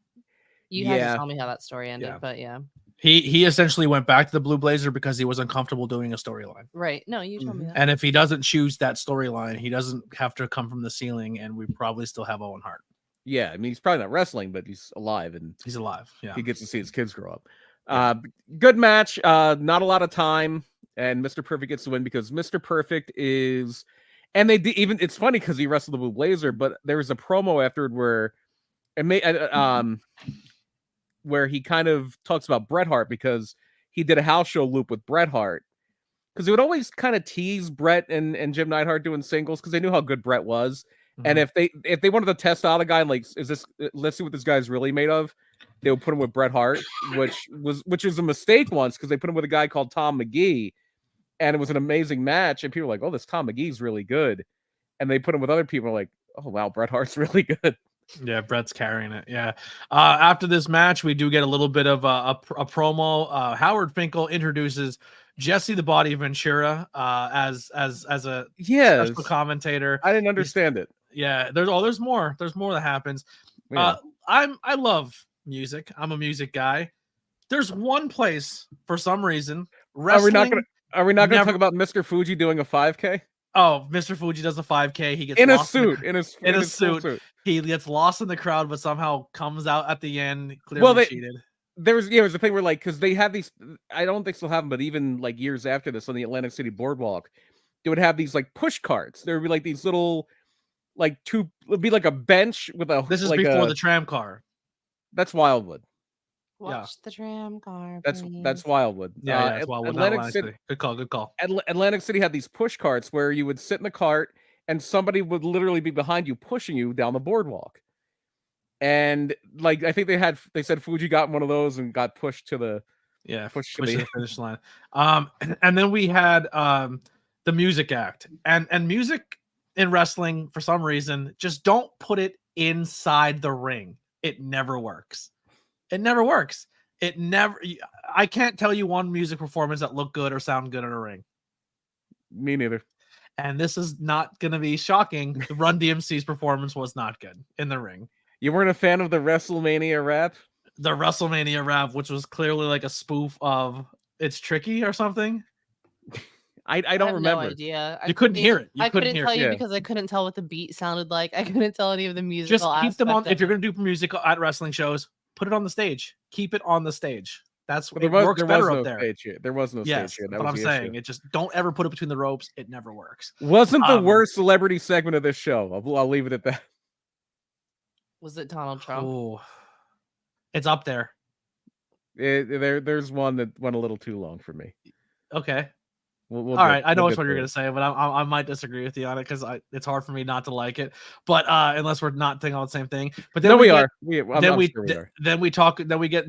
You had to tell me how that story ended, but yeah. He essentially went back to the blue blazer because he was uncomfortable doing a storyline. Right. No, you told me that. And if he doesn't choose that storyline, he doesn't have to come from the ceiling, and we probably still have Owen Hart. Yeah, I mean, he's probably not wrestling, but he's alive, and he's alive. Yeah, he gets to see his kids grow up. Good match. Not a lot of time, and Mr. Perfect gets the win because Mr. Perfect is... And they even, it's funny because he wrestled the blue blazer, but there was a promo afterward where he kind of talks about Bret Hart because he did a house show loop with Bret Hart, because he would always kind of tease Bret and Jim Neidhart doing singles because they knew how good Bret was. Mm-hmm. And if they wanted to test out a guy like, let's see what this guy's really made of, they would put him with Bret Hart, which was a mistake once because they put him with a guy called Tom McGee. And it was an amazing match, and people were like, "Oh, this Tom McGee's really good." And they put him with other people, like, "Oh wow, Bret Hart's really good." Yeah, Bret's carrying it. Yeah. After this match, we do get a little bit of a promo. Howard Finkel introduces Jesse the Body Ventura as a special commentator. I didn't understand it. Yeah, there's more. There's more that happens. Yeah. I love music. I'm a music guy. There's one place for some reason wrestling. Are we not going to talk about Mr. Fuji doing a 5K? Oh, Mr. Fuji does a 5K. He gets in lost in a suit. He gets lost in the crowd, but somehow comes out at the end. Clearly cheated. There was a thing where, like, because they had these, I don't think still have them, but even like years after this on the Atlantic City Boardwalk, they would have these like push carts. There would be like these little, like it would be like a bench with a. This is like before the tram car. That's Wildwood. Watch the tram car. That's Wildwood. Yeah, it's Wildwood. Atlantic City. Good call. Atlantic City had these push carts where you would sit in the cart and somebody would literally be behind you pushing you down the boardwalk. And like I think they said Fuji got one of those and got pushed to the pushed to the finish line. And then we had the music act. And music in wrestling for some reason just don't put it inside the ring. It never works. It never works. I can't tell you one music performance that looked good or sound good in a ring. Me neither. And this is not going to be shocking. The Run DMC's performance was not good in the ring. You weren't a fan of the WrestleMania rap? The WrestleMania rap, which was clearly like a spoof of It's Tricky or something. I don't remember. No idea. You couldn't hear it. I couldn't tell you because I couldn't tell what the beat sounded like. I couldn't tell any of the musical. Just keep them on. If you're going to do music at wrestling shows, put it on the stage. Keep it on the stage. That's what works better up there. There was no stage here. But I'm saying it just don't ever put it between the ropes. It never works. Wasn't the worst celebrity segment of this show. I'll leave it at that. Was it Donald Trump? Oh, it's up there. There's one that went a little too long for me. Okay. All right, I know what you're going to say, but I might disagree with you on it because it's hard for me not to like it. But unless we're not thinking on the same thing. But then we get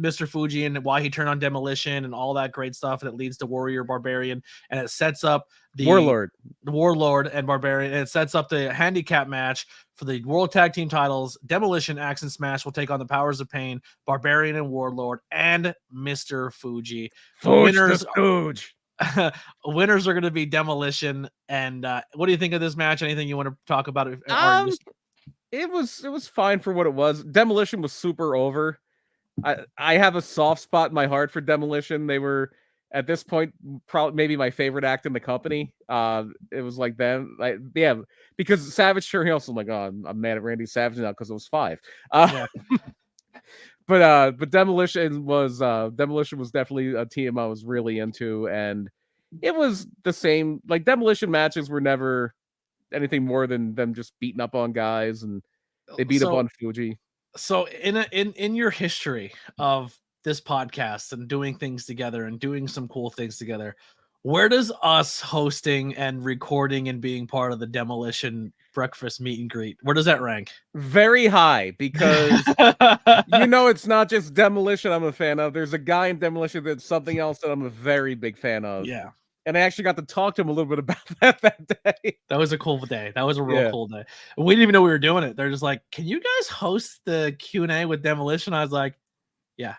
Mr. Fuji and why he turned on Demolition and all that great stuff that leads to Warrior Barbarian, and it sets up the Warlord and Barbarian, and it sets up the handicap match for the World Tag Team titles. Demolition, Axe and Smash will take on the Powers of Pain, Barbarian and Warlord, and Mr. Fuji. Winners are going to be Demolition. And what do you think of this match? Anything you want to talk about? It was fine for what it was. Demolition was super over. I have a soft spot in my heart for Demolition. They were at this point probably maybe my favorite act in the company. It was like them, because Savage sure also like, oh, I'm mad at Randy Savage now because it was 5. But Demolition was definitely a team I was really into, and it was the same. Like Demolition matches were never anything more than them just beating up on guys, and they beat up on Fuji. So in your history of this podcast and doing things together and doing some cool things together, where does us hosting and recording and being part of the Demolition breakfast meet and greet, where does that rank? Very high, because it's not just Demolition I'm a fan of. There's a guy in Demolition that's something else that I'm a very big fan of. Yeah. And I actually got to talk to him a little bit about that day. That was a cool day. That was a real cool day. We didn't even know we were doing it. They're just like, can you guys host the Q&A with Demolition? I was like, yeah,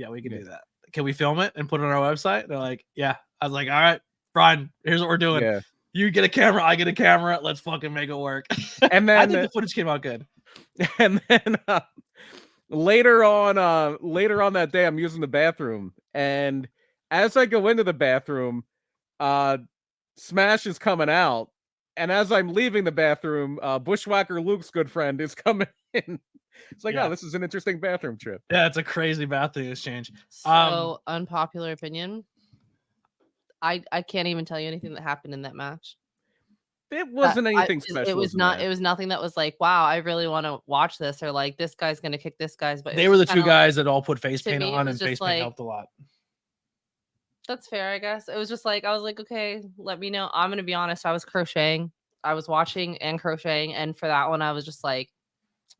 we can do that. Can we film it and put it on our website? They're like, yeah. I was like, all right, Brian, here's what we're doing. Yeah. You get a camera, I get a camera. Let's fucking make it work. And then I think the footage came out good. And then later on that day, I'm using the bathroom, and as I go into the bathroom, Smash is coming out, and as I'm leaving the bathroom, Bushwhacker Luke's good friend is coming in. It's like, oh, this is an interesting bathroom trip. Yeah, it's a crazy bathroom exchange. So unpopular opinion. I can't even tell you anything that happened in that match. It wasn't anything special. It was not. It was nothing that was like, wow, I really want to watch this, or like this guy's gonna kick this guy's. But they were the two guys that all put face paint on, and face paint helped a lot. That's fair, I guess. It was just like, I was like, okay, let me know. I'm gonna be honest. I was crocheting. I was watching and crocheting, and for that one, I was just like,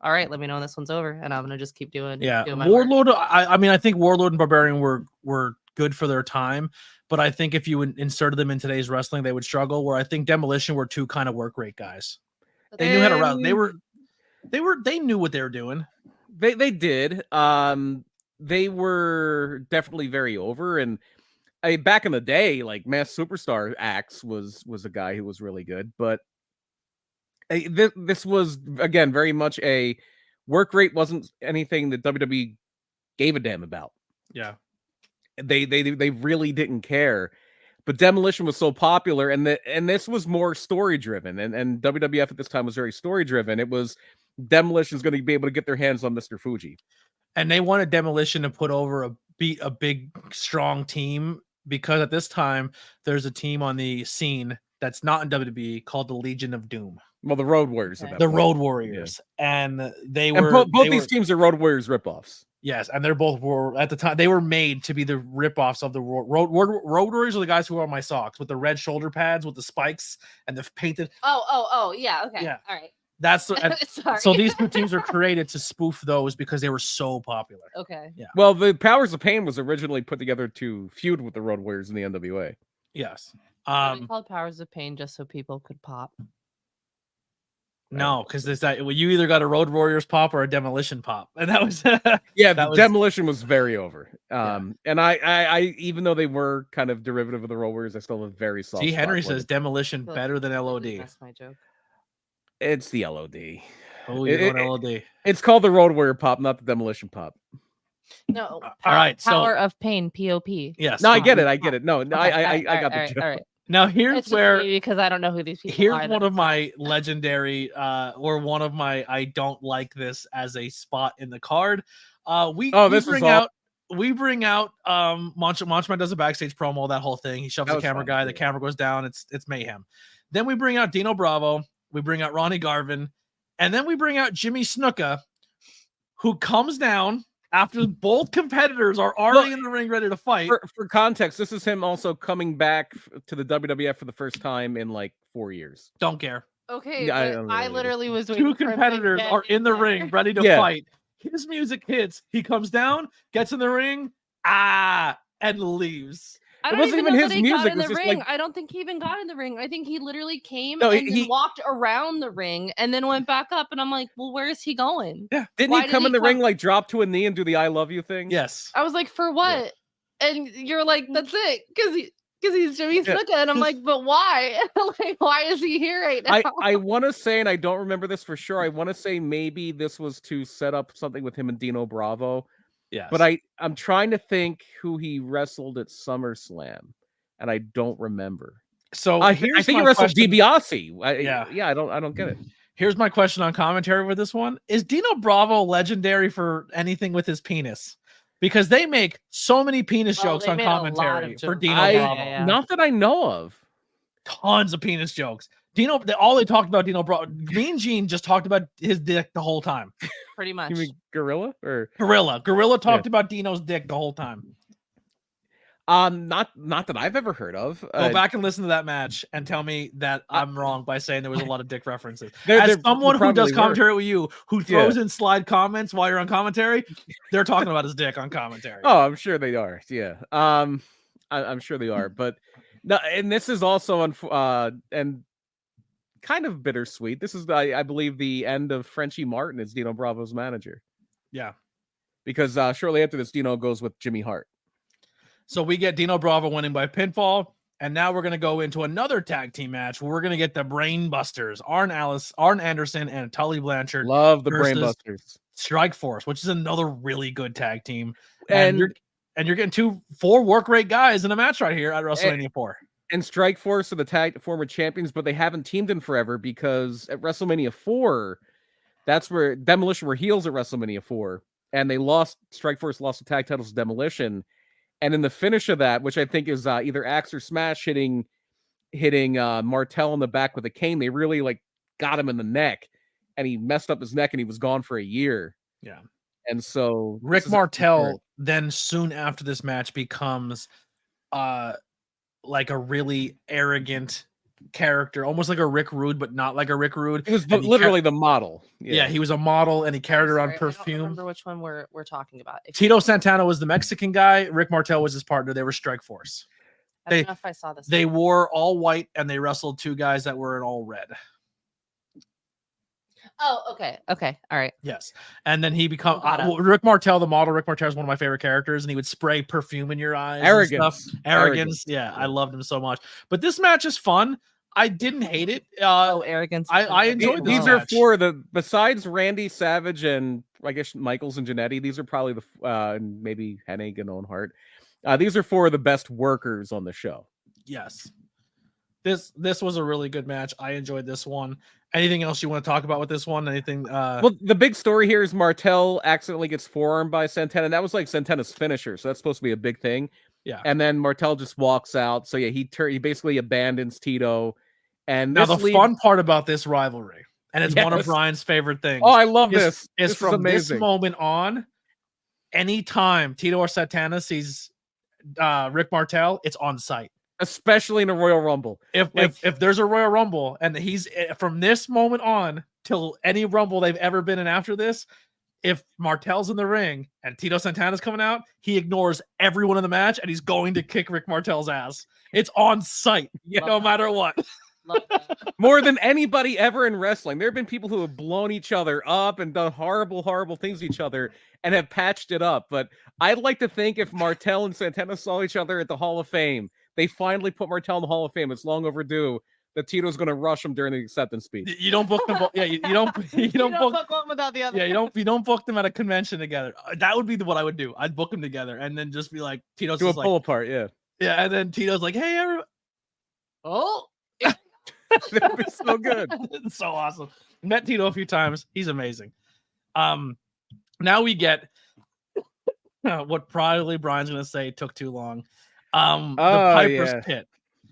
all right, let me know when this one's over, and I'm gonna just keep doing. Yeah, doing my Warlord. I mean, I think Warlord and Barbarian were good for their time. But I think if you inserted them in today's wrestling, they would struggle. Where I think Demolition were two kind of work rate guys. They knew how to wrestle. They knew what they were doing. They did. They were definitely very over. And back in the day, like Mass Superstar Axe was a guy who was really good. But this was, again, very much a work rate. Wasn't anything that WWE gave a damn about. Yeah. They really didn't care, but Demolition was so popular, and this was more story driven, and WWF at this time was very story driven. It was Demolition's going to be able to get their hands on Mr. Fuji, and they wanted Demolition to put over a big strong team, because at this time there's a team on the scene that's not in WWE called the Legion of Doom. Well, the Road Warriors, Road Warriors, and they were both these teams are Road Warriors ripoffs. Yes, and they're both at the time they were made to be the ripoffs of the Road Warriors. Are the guys who wear my socks with the red shoulder pads with the spikes and the painted. Oh, yeah, okay, yeah, all right. That's so these two teams are created to spoof those because they were so popular. Okay, yeah. Well, the Powers of Pain was originally put together to feud with the Road Warriors in the NWA. Yes, called Powers of Pain just so people could pop. No, because there's that. Well, you either got a Road Warriors pop or a Demolition pop, and that was Demolition was very over. And I even though they were kind of derivative of the Road Warriors, I still have very soft. G. Henry says Demolition better than LOD. That's my joke. It's the LOD. Oh, you're going LOD. It's called the Road Warrior pop, not the Demolition pop. No. All right. Power of Pain, POP. Yes. No, I get it. No, I got the joke. All right. Now here's where, because I don't know who these people are. Here's one of my legendary, or one of my I don't like this as a spot in the card. We bring out Mancho Man does a backstage promo, that whole thing. He shoves the camera guy, the camera goes down, it's mayhem. Then we bring out Dino Bravo, we bring out Ronnie Garvin, and then we bring out Jimmy Snuka, who comes down after both competitors are already in the ring ready to fight. For context, this is him also coming back to the WWF for the first time in like 4 years. Don't care. Okay, yeah, I literally was waiting. Two competitors are in the ring ready to fight. His music hits. He comes down, gets in the ring, and leaves. I don't even know his music. In the ring. I don't think he even got in the ring. I think he literally came and then walked around the ring and then went back up. And I'm like, well, where is he going? Yeah. Didn't he come in the ring, like drop to a knee and do the I love you thing? Yes. I was like, for what? Yeah. And you're like, that's it. Because he's Jimmy Snuka. And I'm like, but why? Like, why is he here right now? I want to say, and I don't remember this for sure, I want to say maybe this was to set up something with him and Dino Bravo. Yeah, but I'm trying to think who he wrestled at SummerSlam, and I don't remember. So I think he wrestled DiBiase. I don't get it. Here's my question on commentary with this one: is Dino Bravo legendary for anything with his penis? because they make so many penis jokes they on made a lot of commentary for jokes. Dino Yeah, Bravo. yeah. Not that I know of. Tons of penis jokes. All they talked about Dino Bravo. Mean Gene just talked about his dick the whole time. Pretty much. You mean Gorilla or Gorilla talked about Dino's dick the whole time. not that I've ever heard of. Go back and listen to that match and tell me that I'm wrong by saying there was a lot of dick references. There As someone who does probably commentary with you, who throws in slide comments while you're on commentary, they're talking about his dick on commentary. Oh, I'm sure they are. Yeah. I'm sure they are. But no, and this is also and kind of bittersweet. This is, I believe, the end of Frenchie Martin as Dino Bravo's manager. Yeah. Because shortly after this, Dino goes with Jimmy Hart. So we get Dino Bravo winning by pinfall. And now we're going to go into another tag team match where we're going to get the Brain Busters, Arn Anderson, and Tully Blanchard. Love the Brain Busters. Strike Force, which is another really good tag team. And you're getting 4 work rate guys in a match right here at WrestleMania 4. And Strike Force are the former champions, but they haven't teamed in forever because at WrestleMania 4, that's where Demolition were heels at WrestleMania 4. And Strike Force lost the tag titles to Demolition. And in the finish of that, which I think is either Axe or Smash hitting Martel in the back with a cane, they really got him in the neck, and he messed up his neck, and he was gone for a year. Yeah. And so Rick Martel then soon after this match becomes like a really arrogant character, almost like a Rick Rude, but not like a Rick Rude. It was literally the model. Yeah, he was a model, and he carried around perfume. I don't remember which one we're talking about. Tito Santana was the Mexican guy. Rick Martel was his partner. They were Strike Force. I don't know if I saw this. They wore all white, and they wrestled 2 guys that were in all red. Oh, okay. All right. Yes. And then he becomes Rick Martel, the model. Rick Martel is one of my favorite characters, and he would spray perfume in your eyes. Arrogance. Yeah, I loved him so much. But this match is fun. I didn't hate it. Arrogance. I enjoyed this These match. are besides Randy Savage and I guess Michaels and Jannetty, these are probably maybe Hennig and Owen Hart. These are 4 of the best workers on the show. Yes. This was a really good match. I enjoyed this one. Anything else you want to talk about with this one? Anything? Well, the big story here is Martel accidentally gets forearmed by Santana. That was like Santana's finisher, so that's supposed to be a big thing. Yeah. And then Martel just walks out. So yeah, he basically abandons Tito. And now the fun part about this rivalry, and it's one of Brian's favorite things. Oh, I love this. Is from this moment on, anytime Tito or Santana sees Rick Martel, it's on site. Especially in a Royal Rumble. If there's a Royal Rumble, and he's from this moment on till any Rumble they've ever been in after this, if Martel's in the ring and Tito Santana's coming out, he ignores everyone in the match and he's going to kick Rick Martel's ass. It's on site, no matter what. More than anybody ever in wrestling. There have been people who have blown each other up and done horrible, horrible things to each other and have patched it up. But I'd like to think if Martel and Santana saw each other at the Hall of Fame, they finally put Martel in the Hall of Fame. It's long overdue that Tito's going to rush him during the acceptance speech. You don't book them. Yeah, you don't book one without the other. Yeah, you don't book them at a convention together. That would be what I would do. I'd book them together and then just be like, Tito's do a pull like, apart. Yeah. Yeah, and then Tito's like, hey, everybody. Oh, that'd be so good. It's so awesome. Met Tito a few times. He's amazing. Now we get what probably Brian's going to say took too long. The Piper's Pit.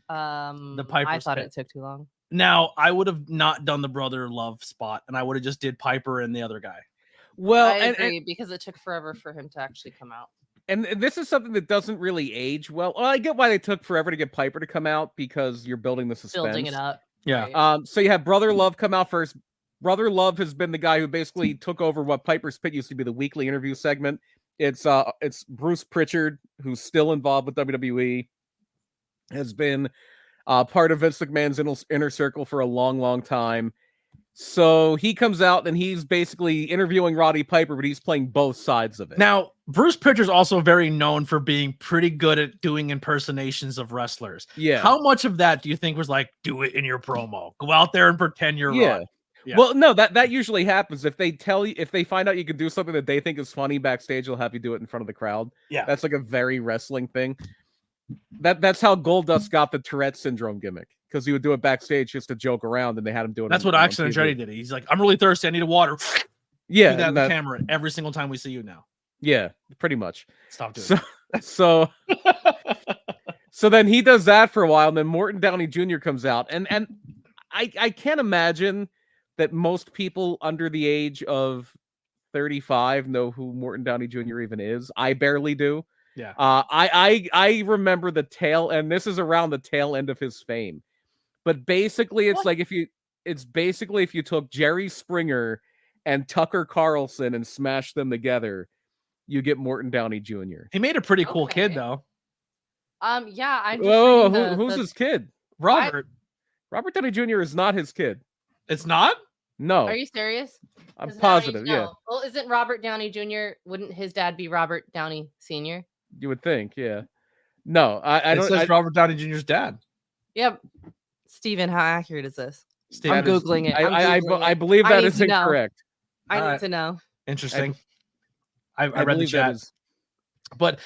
The Piper's I thought Pit. it took too long. Now I would have not done the brother love spot, and I would have just did Piper and the other guy. Well, I agree because it took forever for him to actually come out. And this is something that doesn't really age well. Well, I get why they took forever to get Piper to come out because you're building the suspense. Building it up. Yeah. Right. So you have Brother Love come out first. Brother Love has been the guy who basically took over what Piper's Pit used to be, the weekly interview segment. It's Bruce Pritchard, who's still involved with WWE, has been part of Vince McMahon's inner circle for a long, long time. So he comes out and he's basically interviewing Roddy Piper, but he's playing both sides of it. Now, Bruce Pritchard's also very known for being pretty good at doing impersonations of wrestlers. Yeah. How much of that do you think was like, do it in your promo? Go out there and pretend you're Roddy. Yeah. Well, no, that usually happens. If they find out you can do something that they think is funny backstage, they'll have you do it in front of the crowd. Yeah. That's like a very wrestling thing. That's how Goldust got the Tourette syndrome gimmick, because he would do it backstage just to joke around, and they had him do it. That's what Action Andretti did. He's like, I'm really thirsty. I need a water. Yeah. Do that on the camera every single time we see you now. Yeah, pretty much. Stop doing So so then he does that for a while, and then Morton Downey Jr. comes out, and I can't imagine that most people under the age of 35 know who Morton Downey Jr. even is. I barely do. Yeah. I remember the tail, and this is around the tail end of his fame. But basically, it's like if you took Jerry Springer and Tucker Carlson and smashed them together, you get Morton Downey Jr. He made a pretty cool kid though. Yeah, I'm just Whoa, reading who's his kid? Robert. Robert Downey Jr. is not his kid. It's not? No. Are you serious? I'm positive, No. yeah. Well, isn't Robert Downey Jr., wouldn't his dad be Robert Downey Sr.? You would think, yeah. No, I It don't. says Robert Downey Jr.'s dad. Yep. Steven, how accurate is this? Steven, I'm Googling it. I believe that is incorrect. I need to know. Interesting. I read the believe that chat. is. But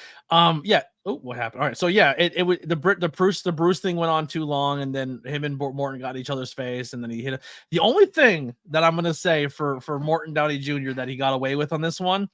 yeah. Oh, what happened? All right. So yeah, it was the Bruce thing went on too long, and then him and Morton got each other's face, and then he hit it. The only thing that I'm gonna say for Morton Downey Jr. that he got away with on this one,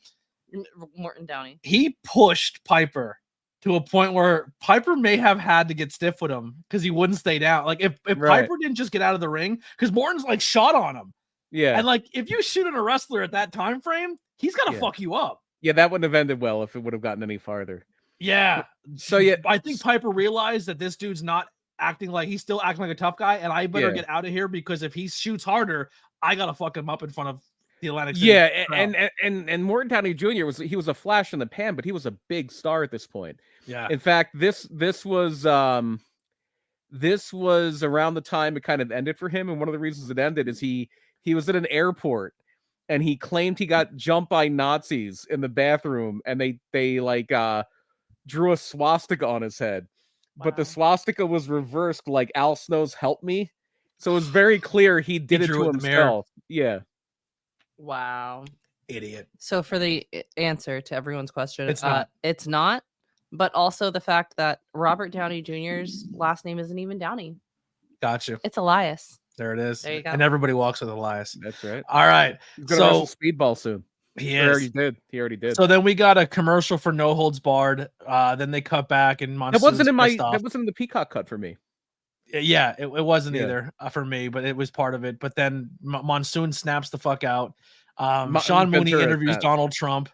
Morton Downey, he pushed Piper to a point where Piper may have had to get stiff with him because he wouldn't stay down. Like if Piper didn't just get out of the ring, because Morton's like shot on him. Yeah. And like if you shoot at a wrestler at that time frame, he's gonna fuck you up. Yeah, that wouldn't have ended well if it would have gotten any farther. Yeah. So yeah, I think Piper realized that this dude's not acting like he's still acting like a tough guy, and I better get out of here because if he shoots harder, I gotta fuck him up in front of the Atlantic City. Yeah, and Morton Downey Jr. was a flash in the pan, but he was a big star at this point. Yeah. In fact, this was around the time it kind of ended for him, and one of the reasons it ended is he was at an airport and he claimed he got jumped by Nazis in the bathroom, and they like drew a swastika on his head. Wow. But the swastika was reversed like Al Snow's "Help Me," so it was very clear he did it to himself. Yeah. Wow. Idiot. So for the answer to everyone's question, it's not, but also the fact that Robert Downey Jr.'s last name isn't even Downey. Got you. It's Elias. There it is. There you go. And everybody walks with Elias. That's right. All right. He's gonna wrestle Speedball soon. He already did. So then we got a commercial for No Holds Barred. Then they cut back, and Monsoon's that wasn't in the Peacock cut for me. Yeah, it wasn't either for me, but it was part of it. But then Monsoon snaps the fuck out. Sean Mooney interviews Donald Trump.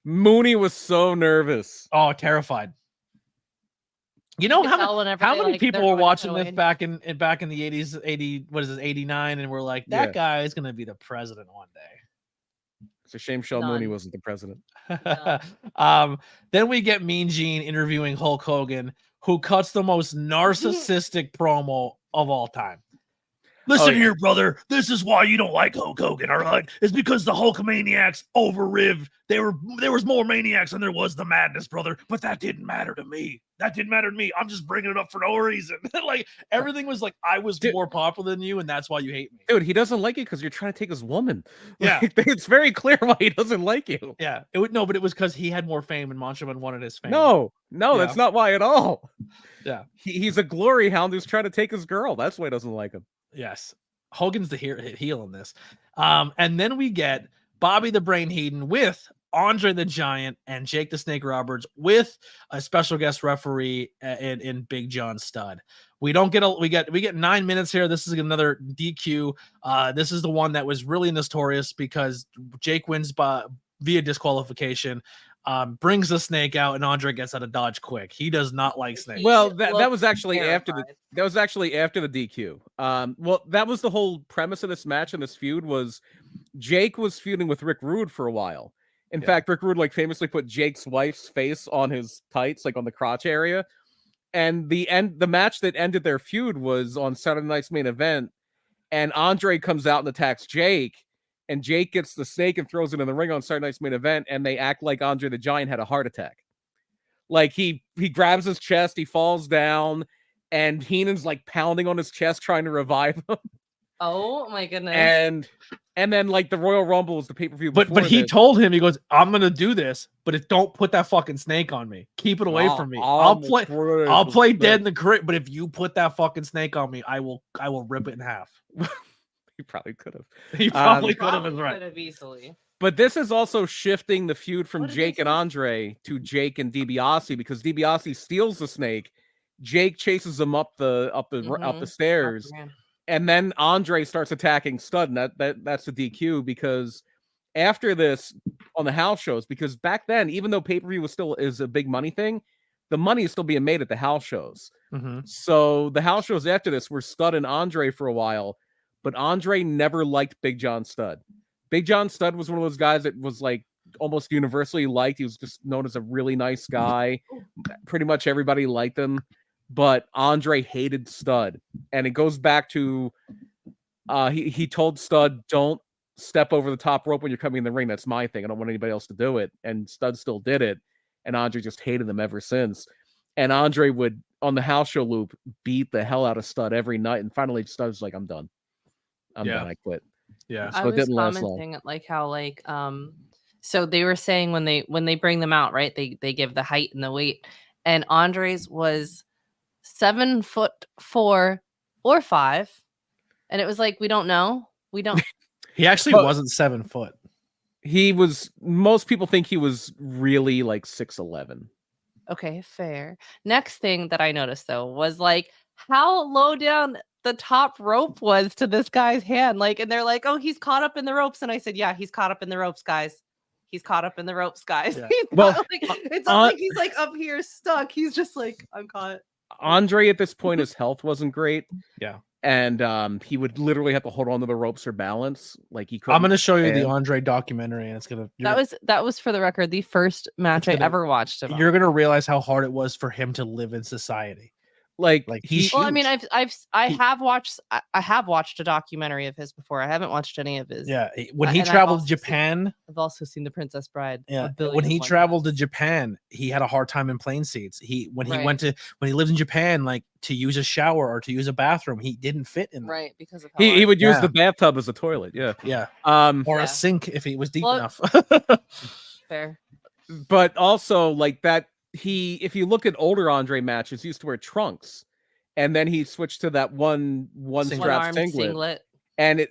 Mooney was so nervous. Oh, terrified. You know how many people were watching this back in the 80s, 89, and we're like, that guy is gonna be the president one day. It's a shame Sean Mooney wasn't the president. Then we get Mean Gene interviewing Hulk Hogan, who cuts the most narcissistic promo of all time. Listen here, brother. This is why you don't like Hulk Hogan, all right? It's because the Hulkamaniacs overrived. There was more maniacs than there was the madness, brother. But that didn't matter to me. I'm just bringing it up for no reason. Like everything was like I was more popular than you, and that's why you hate me. Dude, he doesn't like you because you're trying to take his woman. Yeah, like, it's very clear why he doesn't like you. Yeah, but it was because he had more fame, and Macho Man wanted his fame. No, that's not why at all. Yeah, he's a glory hound who's trying to take his girl. That's why he doesn't like him. Yes. Hogan's the heel in this. And then we get Bobby the Brain Heenan with Andre the Giant and Jake the Snake Roberts with a special guest referee in Big John Studd. We get 9 minutes here. This is another DQ. This is the one that was really notorious because Jake wins via disqualification. Brings the snake out, and Andre gets out of dodge quick. He does not like snakes. Well, that was actually after the DQ. Well, that was the whole premise of this match and this feud was Jake was feuding with Rick Rude for a while. In fact, Rick Rude like famously put Jake's wife's face on his tights, like on the crotch area. And the match that ended their feud was on Saturday Night's Main Event, and Andre comes out and attacks Jake. And Jake gets the snake and throws it in the ring on Saturday Night's Main Event, and they act like Andre the Giant had a heart attack. Like he grabs his chest, he falls down, and Heenan's like pounding on his chest trying to revive him. Oh my goodness! And then like the Royal Rumble is the pay-per-view. But he told him, he goes, "I'm gonna do this, but don't put that fucking snake on me. Keep it away from me. I'll play dead in the crit, but if you put that fucking snake on me, I will rip it in half." He probably could have. He probably could have. Is right. Could have easily. But this is also shifting the feud from What did Jake they and say? Andre to Jake and DiBiase, because DiBiase steals the snake. Jake chases him up the stairs, and then Andre starts attacking Stud, and that's the DQ, because after this on the house shows, because back then, even though pay-per-view is a big money thing, the money is still being made at the house shows. So the house shows after this were Stud and Andre for a while, but Andre never liked Big John Studd. Big John Studd was one of those guys that was like almost universally liked. He was just known as a really nice guy. Pretty much everybody liked him, but Andre hated Studd. And it goes back to he told Studd, don't step over the top rope when you're coming in the ring. That's my thing. I don't want anybody else to do it. And Studd still did it. And Andre just hated him ever since. And Andre would, on the house show loop, beat the hell out of Studd every night. And finally Studd's like, I'm done. I'm done. I quit. Yeah. So I it was didn't last long. commenting like how like so they were saying when they bring them out, right? They give the height and the weight, and Andre's was 7'4" or 5, and it was like we don't know. We don't. He actually wasn't 7 foot. He was. Most people think he was really like 6'11". Okay, fair. Next thing that I noticed though was like how low down the top rope was to this guy's hand. Like, and they're like, oh, he's caught up in the ropes. And I said, yeah, he's caught up in the ropes, guys. He's caught up in the ropes, guys. Yeah. Well, it's not like he's like up here stuck. He's just like, I'm caught. Andre at this point, his health wasn't great. Yeah. And he would literally have to hold on to the ropes for balance. Like he couldn't. I'm going to show you the Andre documentary, and it's going to. That was for the record the first match I ever watched. You're going to realize how hard it was for him to live in society. Like he's. Well, I mean, I have watched a documentary of his before. I haven't watched any of his. Yeah, when he traveled to Japan, I've also seen The Princess Bride. Yeah, when he traveled to Japan, he had a hard time in plane seats. When he lived in Japan, like to use a shower or to use a bathroom, he didn't fit in there. Right, because of he would use the bathtub as a toilet. Yeah. Or a sink if he was deep enough. Fair. But also like that. If you look at older Andre matches, he used to wear trunks, and then he switched to that one strap singlet, and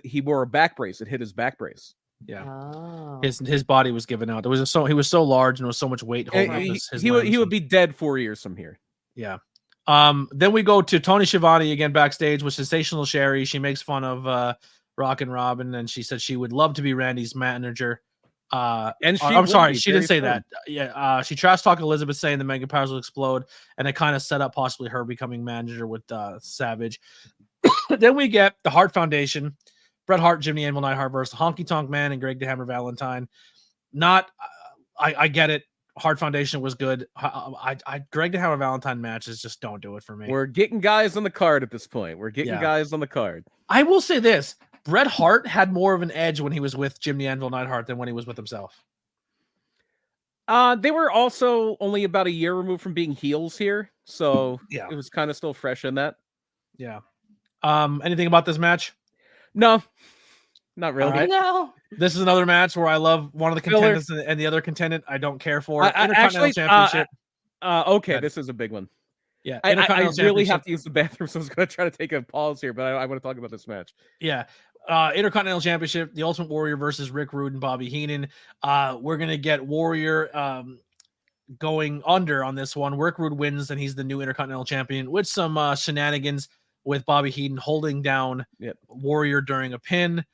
he wore a back brace. It hit his back brace. Yeah, oh. his body was given out. He was so large and there was so much weight holding up his he would be dead 4 years from here. Yeah. Then we go to Tony Schiavone again backstage with Sensational Sherry. She makes fun of Rockin' Robin, and she said she would love to be Randy's manager. And I'm sorry, she didn't say that. Yeah, she trash talked Elizabeth saying the Mega Powers will explode, and it kind of set up possibly her becoming manager with Savage. Then we get the Hart Foundation, Bret Hart, Jimmy Anvil Neidhart versus Honky Tonk Man and Greg the Hammer Valentine. I get it. Hart Foundation was good. Greg the Hammer Valentine matches just don't do it for me. We're getting guys on the card at this point. We're getting guys on the card. I will say this. Bret Hart had more of an edge when he was with Jimmy Anvil Neidhart than when he was with himself. They were also only about a year removed from being heels here, so it was kind of still fresh in that. Yeah. Anything about this match? No, not really. Right. No. This is another match where I love one of the contendants and the other contendant I don't care for. Intercontinental Championship. Okay, this is a big one. Yeah, I really have to use the bathroom, so I was going to try to take a pause here, but I want to talk about this match. Yeah. Intercontinental Championship, the Ultimate Warrior versus Rick Rude and Bobby Heenan. We're going to get Warrior going under on this one. Rick Rude wins, and he's the new Intercontinental Champion with some shenanigans with Bobby Heenan holding down Warrior during a pin.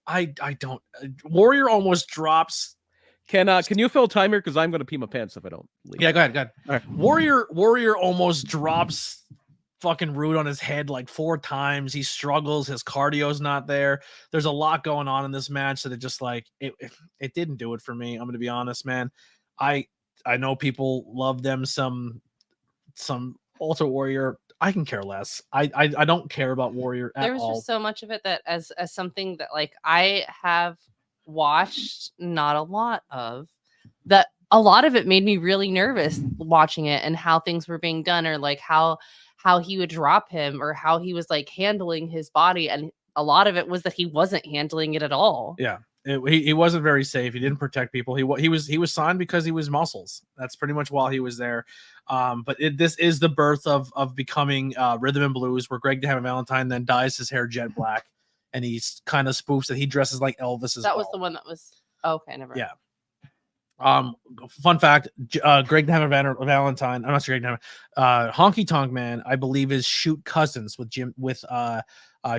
I don't. Warrior almost drops. Can you fill timer? Because I'm going to pee my pants if I don't leave. Yeah, go ahead. All right. Warrior almost drops fucking Rude on his head like 4 times. He struggles. His cardio's not there. There's a lot going on in this match that it just like it didn't do it for me. I'm going to be honest, man. I know people love them some Ultimate Warrior. I can care less. I don't care about Warrior at all. There was just so much of it that as something that like I have watched not a lot of, that a lot of it made me really nervous watching it and how things were being done, or like how he would drop him or how he was like handling his body, and a lot of it was that he wasn't handling it at all. Yeah. He wasn't very safe. He didn't protect people. He was signed because he was muscles. That's pretty much while he was there. But this is the birth of becoming Rhythm and Blues, where Greg the Hammer Valentine then dyes his hair jet black, and he kind of spoofs that he dresses like Elvis as well. That was the one that was. Okay, never. Yeah. Fun fact: Greg Valentine. I'm not sure. Honky Tonk Man, I believe, is shoot cousins with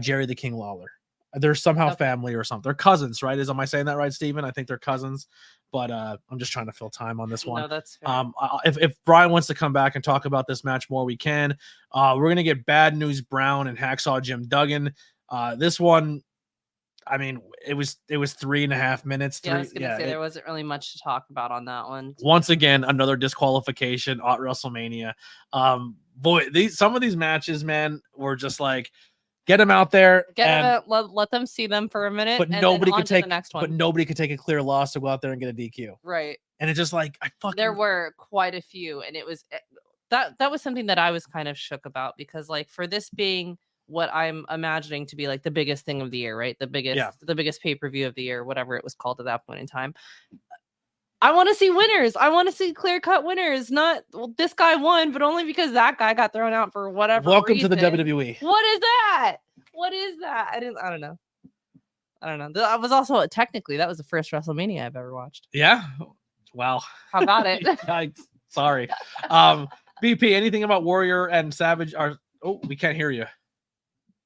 Jerry the King Lawler. They're somehow family or something. They're cousins, right? Am I saying that right, Steven? I think they're cousins, but I'm just trying to fill time on this one. No, that's fair. If Brian wants to come back and talk about this match more, we can. We're gonna get Bad News Brown and Hacksaw Jim Duggan. This one, I mean, it was 3.5 minutes. I was gonna say there wasn't really much to talk about on that one. Once again, another disqualification at WrestleMania. Some of these matches, man, were just like, get them out there, let them see them for a minute, but and nobody then could take the next one. But nobody could take a clear loss to go out there and get a DQ. Right. And it's just like there were quite a few, and it was that was something that I was kind of shook about, because like, for this being what I'm imagining to be like the biggest thing of the year, right? The biggest pay-per-view of the year, whatever it was called at that point in time. I want to see winners. I want to see clear-cut winners. Not, well, this guy won, but only because that guy got thrown out for whatever Welcome reason. to the WWE. What is that? What is that? I don't know. I was also technically, that was the first WrestleMania I've ever watched. Yeah. Wow. How about it? Sorry. BP, anything about Warrior and Savage? We can't hear you.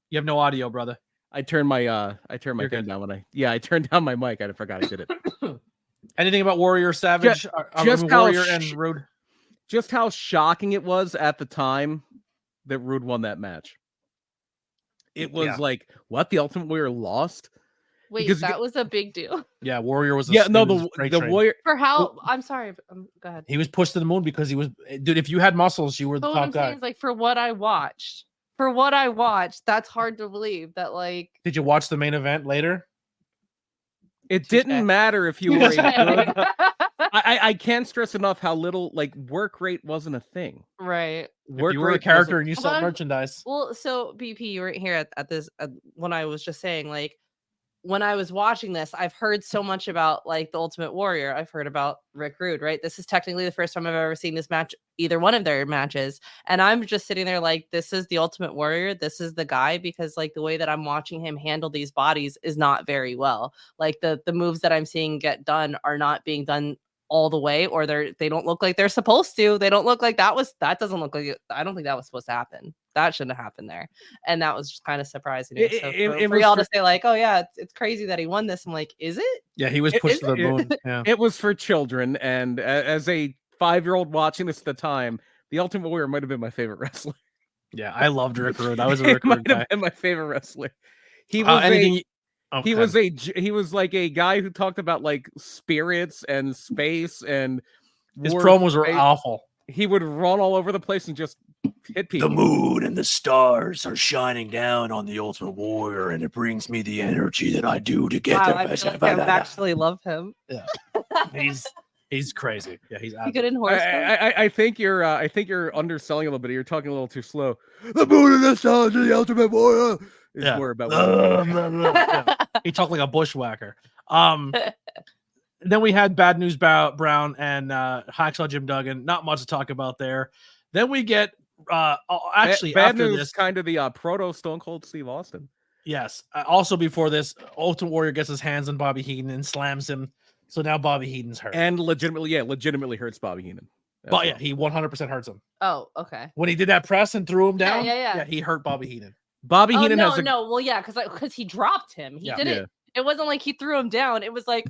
You have no audio, brother. I turned my thing down when I turned down my mic. I forgot I did it. Anything about Warrior, Savage, Warrior and Rude? Just how shocking it was at the time that Rude won that match. It was like, what? The Ultimate Warrior lost? Wait, because that was a big deal. Yeah, Warrior was. The Warrior. For how? I'm sorry. Go ahead. He was pushed to the moon because he was. Dude, if you had muscles, you were the top guy. Like, for what I watched, that's hard to believe. That, like. Did you watch the main event later? It didn't matter if you were a good. I can't stress enough how little work rate wasn't a thing. Right. If you were a character and you sold merchandise. Well, so BP, you weren't here at this when I was just saying, like, when I was watching this, I've heard so much about like the Ultimate Warrior. I've heard about Rick Rude, right? This is technically the first time I've ever seen this match, either one of their matches. And I'm just sitting there like, this is the Ultimate Warrior. This is the guy, because like the way that I'm watching him handle these bodies is not very well. Like the moves that I'm seeing get done are not being done all the way, or they don't look like they're supposed to. They don't look like that doesn't look like it. I don't think that was supposed to happen. That shouldn't have happened there. And that was just kind of surprising. For y'all to say like, oh yeah, it's crazy that he won this. I'm like, is it? Yeah, he was pushed to the moon. Yeah. It was for children. And as a 5-year-old watching this at the time, the Ultimate Warrior might have been my favorite wrestler. Yeah, I loved Rick Rude. I was a Rick Rude guy. My favorite wrestler. He was he was like a guy who talked about like spirits and space, and his promos were awful. He would run all over the place and just hit people. The moon and the stars are shining down on the Ultimate Warrior, and it brings me the energy that I do to get there. I actually love him. Yeah, he's crazy. Yeah, he's good in horse. I think you're underselling a little bit. You're talking a little too slow. The moon and the stars of the Ultimate Warrior is more about. He talked like a bushwhacker. Then we had Bad News Brown and Hacksaw Jim Duggan. Not much to talk about there. Then we get actually Bad after News, this, kind of the proto Stone Cold Steve Austin. Yes. Also before this, Ultimate Warrior gets his hands on Bobby Heenan and slams him. So now Bobby Heenan's hurt. And legitimately hurts Bobby Heenan. But yeah, he 100% hurts him. Oh, okay. When he did that press and threw him down, yeah, he hurt Bobby Heenan. Bobby Heenan because he dropped him. He didn't. Yeah. It wasn't like he threw him down. It was like,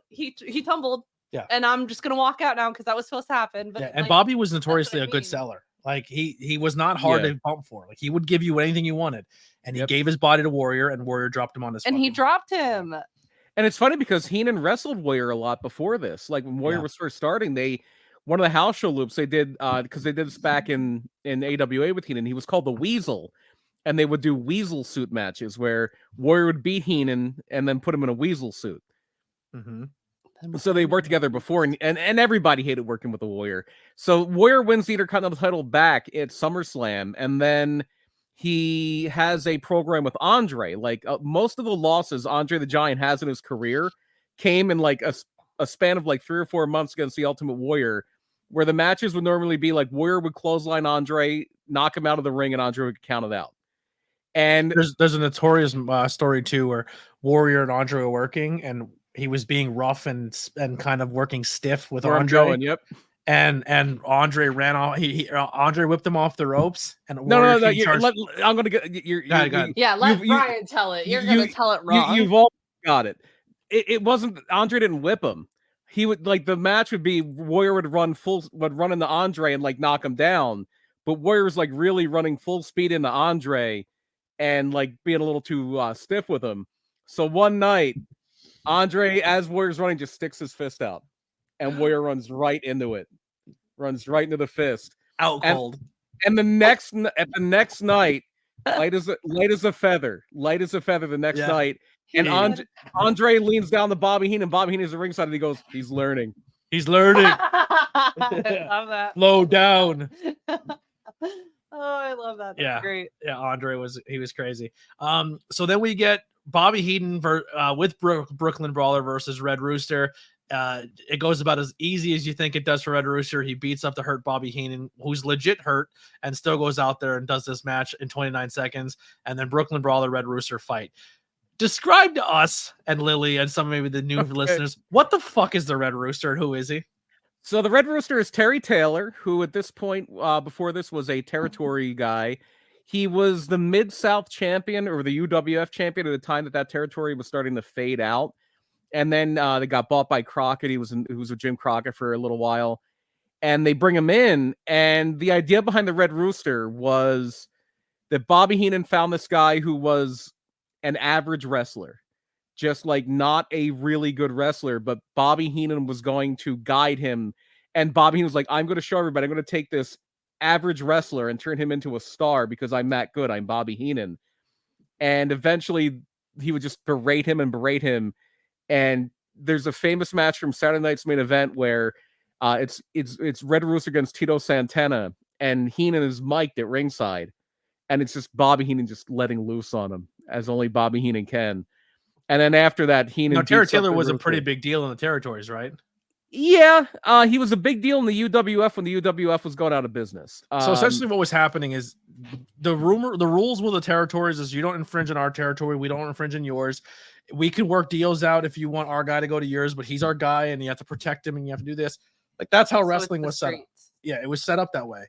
he tumbled. Yeah. And I'm just gonna walk out now because that was supposed to happen. But and Bobby was notoriously a good seller. Like he was not hard to bump for. Like he would give you anything you wanted. And he gave his body to Warrior, and Warrior dropped him on this. And he dropped him. And it's funny because Heenan wrestled Warrior a lot before this. Like when Warrior was first starting, one of the house show loops they did, because they did this back in AWA with Heenan. He was called the Weasel. And they would do weasel suit matches where Warrior would beat Heenan and then put him in a weasel suit. Mm-hmm. So they worked together before, and everybody hated working with the Warrior. So Warrior wins the Intercontinental title back at SummerSlam, and then he has a program with Andre. Like most of the losses Andre the Giant has in his career came in like a span of like 3 or 4 months against the Ultimate Warrior, where the matches would normally be like Warrior would clothesline Andre, knock him out of the ring, and Andre would count it out. And there's a notorious story too where Warrior and Andre were working, and he was being rough and kind of working stiff with Where I'm Andre. going, yep. And Andre ran off. Andre whipped him off the ropes. And No. I'm gonna get Go ahead. Yeah, let Brian tell it. You're gonna tell it wrong. You've all got it. It wasn't Andre didn't whip him. He would the match would be Warrior would run into Andre and knock him down, but Warrior was really running full speed into Andre and being a little too stiff with him. So one night, Andre, as Warrior's running, just sticks his fist out, and Warrior runs right into it, runs right into the fist, out cold. And the next night, light as a feather. The next night. And Andre leans down to Bobby Heenan. Bobby Heenan is the ringside, and he goes, "He's learning. I love that. Low down." Oh, I love that. That's great. Yeah, Andre was crazy. So then we get Bobby Heenan with Brooklyn Brawler versus Red Rooster. It goes about as easy as you think it does for Red Rooster. He beats up the hurt Bobby Heenan, who's legit hurt, and still goes out there and does this match in 29 seconds. And then Brooklyn Brawler, Red Rooster fight. Describe to us and Lily and some maybe the new listeners, what the fuck is the Red Rooster and who is he? So the Red Rooster is Terry Taylor, who at this point, before this, was a territory guy. He was the Mid-South champion or the UWF champion at the time that territory was starting to fade out. And then they got bought by Crockett. He was with Jim Crockett for a little while. And they bring him in. And the idea behind the Red Rooster was that Bobby Heenan found this guy who was an average wrestler, just not a really good wrestler, but Bobby Heenan was going to guide him. And Bobby Heenan was like, I'm going to show everybody, I'm going to take this average wrestler and turn him into a star because I'm that good. I'm Bobby Heenan. And eventually he would just berate him. And there's a famous match from Saturday Night's Main Event where it's Red Rooster against Tito Santana, and Heenan is mic'd at ringside. And it's just Bobby Heenan just letting loose on him, as only Bobby Heenan can. And then after that, Heenan... Terry Taylor was a pretty big deal in the territories, right? Yeah, he was a big deal in the UWF when the UWF was going out of business. So essentially what was happening is the rules with the territories is you don't infringe on our territory, we don't infringe on yours. We can work deals out if you want our guy to go to yours, but he's our guy and you have to protect him and you have to do this. That's how wrestling was set up. Yeah, it was set up that way.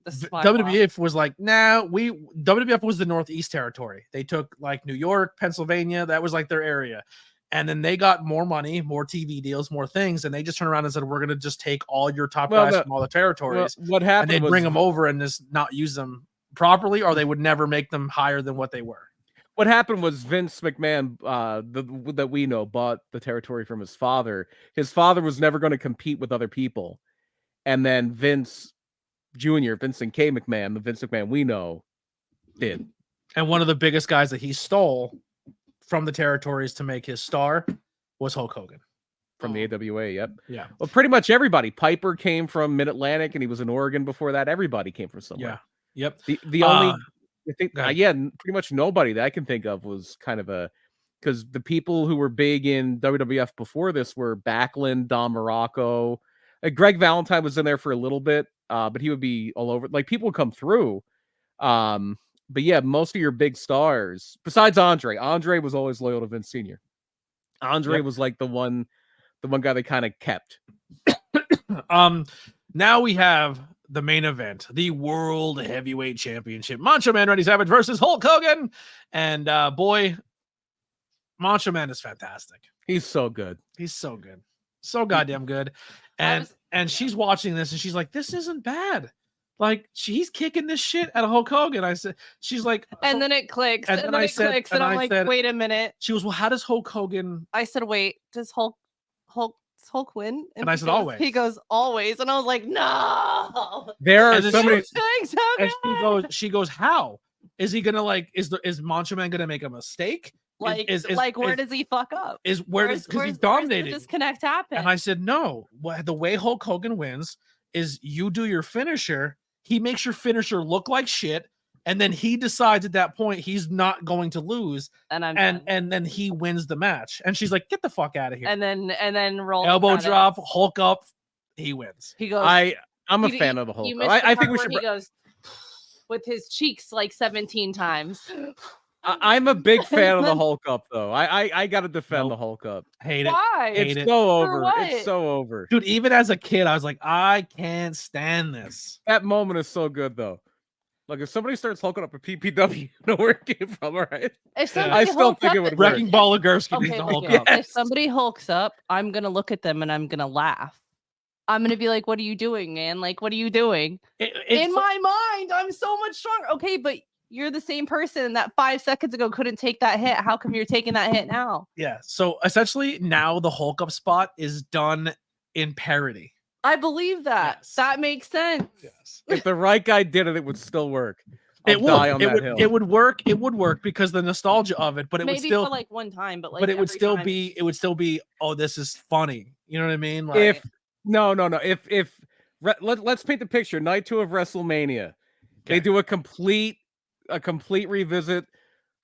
WWF was like, nah, WWF was the Northeast territory. They took New York, Pennsylvania. That was their area. And then they got more money, more TV deals, more things. And they just turned around and said, we're going to just take all your top guys from all the territories. What happened and they'd bring them over and just not use them properly, or they would never make them higher than what they were. What happened was Vince McMahon, that we know, bought the territory from his father. His father was never going to compete with other people. And then Vince Jr., Vincent K. McMahon, the Vince McMahon we know, did. And one of the biggest guys that he stole from the territories to make his star was Hulk Hogan. From the AWA, yep. Yeah. Well, pretty much everybody. Piper came from Mid-Atlantic, and he was in Oregon before that. Everybody came from somewhere. Yeah. Yep. The only... I think, pretty much nobody that I can think of was kind of because the people who were big in WWF before this were Backlund, Don Morocco. Greg Valentine was in there for a little bit, but he would be all over. People would come through. But yeah, most of your big stars, besides Andre was always loyal to Vince Sr. Andre was the one guy they kind of kept. Now we have the main event, the World Heavyweight Championship. Macho Man Randy Savage versus Hulk Hogan. And boy, Macho Man is fantastic. He's so good. He's so good. So goddamn good. And she's watching this and she's like, this isn't bad. He's kicking this shit out of Hulk Hogan. She's like, and then it clicks. And then it clicks. And I'm like, wait a minute. She goes, well, how does Hulk Hogan? I said, wait, does Hulk win? And I said, always. He goes, always. And I was like, no. There are so many. And she goes, how? Is he gonna is Macho Man gonna make a mistake? Where does he fuck up? Because he's dominating. Where's the disconnect happen? And I said, no. The way Hulk Hogan wins is you do your finisher. He makes your finisher look like shit. And then he decides at that point he's not going to lose, and then he wins the match. And she's like, "Get the fuck out of here!" And then roll elbow drop, Hulk up, he wins. He goes. I'm a fan of the Hulk. I think we should. He goes with his cheeks 17 times. I'm a big fan of the Hulk up, though. I got to defend the Hulk up. Hate it. Why? Hate It's it. so For over. what? It's so over. Dude, even as a kid, I was like, I can't stand this. That moment is so good, though. Like, if somebody starts hulking up a PPW, you know where it came from, all right? If Yeah. somebody I still hulks think up it would and- work. Wrecking Ball Ligursky needs Okay, to but Hulk yeah, up. if somebody hulks up, I'm gonna look at them and I'm gonna laugh. I'm gonna be like, "What are you doing, man? Like, what are you doing?" In my mind, I'm so much stronger. Okay, but you're the same person that 5 seconds ago couldn't take that hit. How come you're taking that hit now? Yeah. So essentially, now the Hulk up spot is done in parody. I believe that. Yes. That makes sense. Yes. If the right guy did it, it would still work. I'll It die would. on It that would. hill. It would work. It would work because the nostalgia of it. But it would Maybe still. for like one time, but like but it would every still time be. it's- It would still be. Oh, this is funny. You know what I mean? Like, If no. Let's paint the picture. Night 2 of WrestleMania. They Okay. do a complete revisit.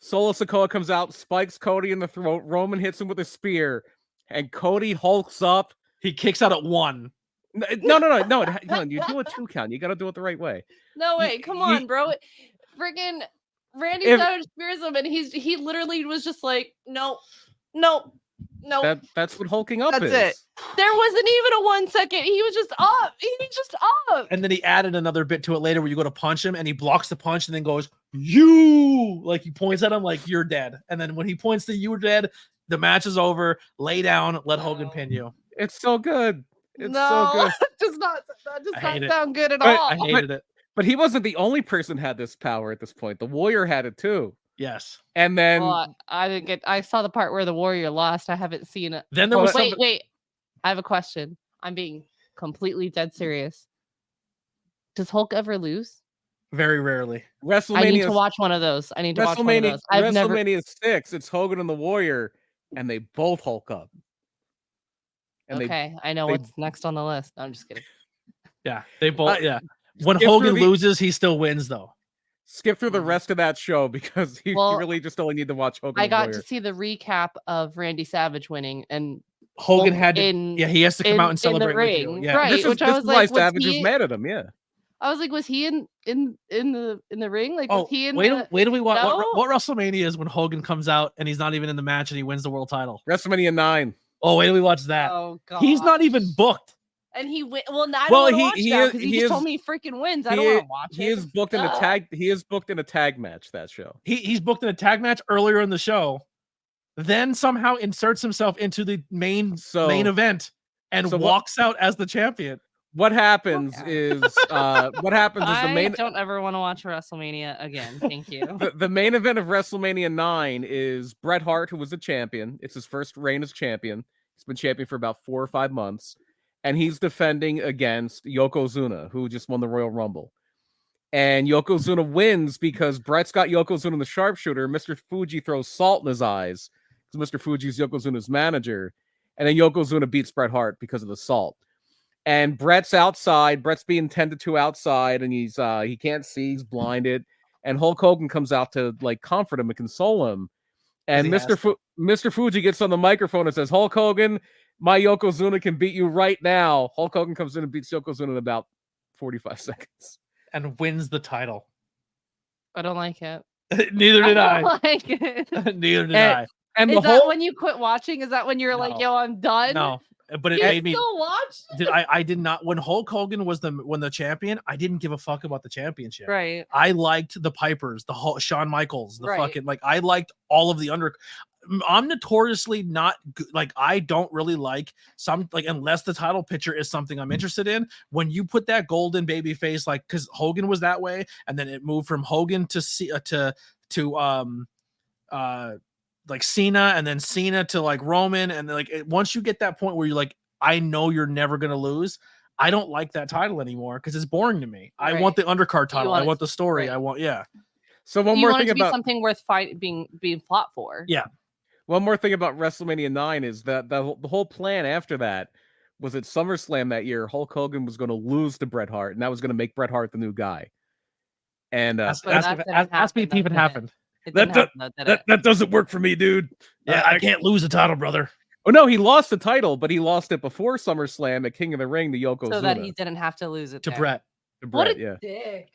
Solo Sikoa comes out, spikes Cody in the throat. Roman hits him with a spear, and Cody hulks up. he kicks out at 1. No. Helen, you do a 2 count. You got to do it the right way. No way, come on, bro. Friggin' Randy Savage spears him, and he literally was just like, no. That's what hulking up That's is. it. There wasn't even a 1 second. He was just up. He was just up. And then he added another bit to it later where you go to punch him and he blocks the punch and then goes, "You!" Like he points at him like you're dead. And then when he points to you're dead, the match is over. Lay down, let Hogan pin you. It's so good. It's no, so good. that does not sound good at But- all. I hated it. But he wasn't the only person had this power at this point. The Warrior had it too. Yes. And then Well, I didn't get. I saw the part where the Warrior lost. I haven't seen it. Then there was Wait. I have a question. I'm being completely dead serious. Does Hulk ever lose? very rarely. WrestleMania. I need to watch one of those. I've never. WrestleMania 6. It's Hogan and the Warrior, and they both hulk up. And Okay, I know they- what's next on the list. No, I'm just kidding. Yeah. They both Uh, When skip Hogan through the- loses, he still wins though. skip through the rest of that show because you Well, really just only need to watch Hogan. I and got Warrior. to see the recap of Randy Savage winning, and Hogan Hulk had to, in- he has to come out and in the celebrate with you. ring, Yeah. right? This is, which I this was is why like, was Savage was he- mad at him. Yeah. I was like, was he in the ring? Like, Oh, was he in wait the? till we watch No? what WrestleMania is when Hogan comes out and he's not even in the match and he wins the world title. WrestleMania 9. Oh, wait till we watch that. Oh god, He's not even booked. And he win. Well, now I Well, don't want to watch that because he he just is- told me he freaking wins. I he don't want is- to watch He it. is booked in a Ugh. tag. He is booked in a tag match. That show. He's booked in a tag match earlier in the show, then somehow inserts himself into the main event and so what- walks out as the champion. What happens is the I main don't ever want to watch WrestleMania again. Thank you. the main event of WrestleMania 9 is Bret Hart, who was the champion. It's his first reign as champion. He's been champion for about 4 or 5 months, and he's defending against Yokozuna, who just won the Royal Rumble. And Yokozuna wins because Bret's got Yokozuna in the sharpshooter. Mr. Fuji throws salt in his eyes because Mr. Fuji's Yokozuna's manager, and then Yokozuna beats Bret Hart because of the salt. And Bret's outside. Bret's being tended to outside, and he can't see. He's blinded. And Hulk Hogan comes out to like comfort him and console him. And he has Mr. Fuji gets on the microphone and says, "Hulk Hogan, my Yokozuna can beat you right now." Hulk Hogan comes in and beats Yokozuna in about 45 seconds. And wins the title. I don't like it. Neither did I. don't like it. Neither did And- I. And Is the that whole when you quit watching? Is that when you're like, No. yo, I'm done? No, but it You made me. still watch? I did not. When Hulk Hogan was the champion, I didn't give a fuck about the championship. Right. I liked the Pipers, the Shawn Michaels, the Right. fucking like. I liked all of the under. I'm notoriously not good. Like I don't really like some like unless the title picture is something I'm interested in. When you put that golden baby face, like because Hogan was that way, and then it moved from Hogan to like Cena, and then Cena to like Roman, and then, like once you get that point where you're like, I know you're never gonna lose. I don't like that title anymore because it's boring to me. I want the undercard title. I want the story. right. I want So one You more want it thing to be about something worth being fought for. Yeah. One more thing about WrestleMania 9 is that the whole plan after that was at SummerSlam that year, Hulk Hogan was going to lose to Bret Hart, and that was going to make Bret Hart the new guy. And Ask But that didn't me if it even happen, happened. It That didn't happen, though, did it? that doesn't work for me, dude. Yeah, I can't lose the title, brother. Oh no, he lost the title, but he lost it before SummerSlam at King of the Ring to Yokozuna. So that he didn't have to lose it To there. Brett. To What Bret, a yeah. dick.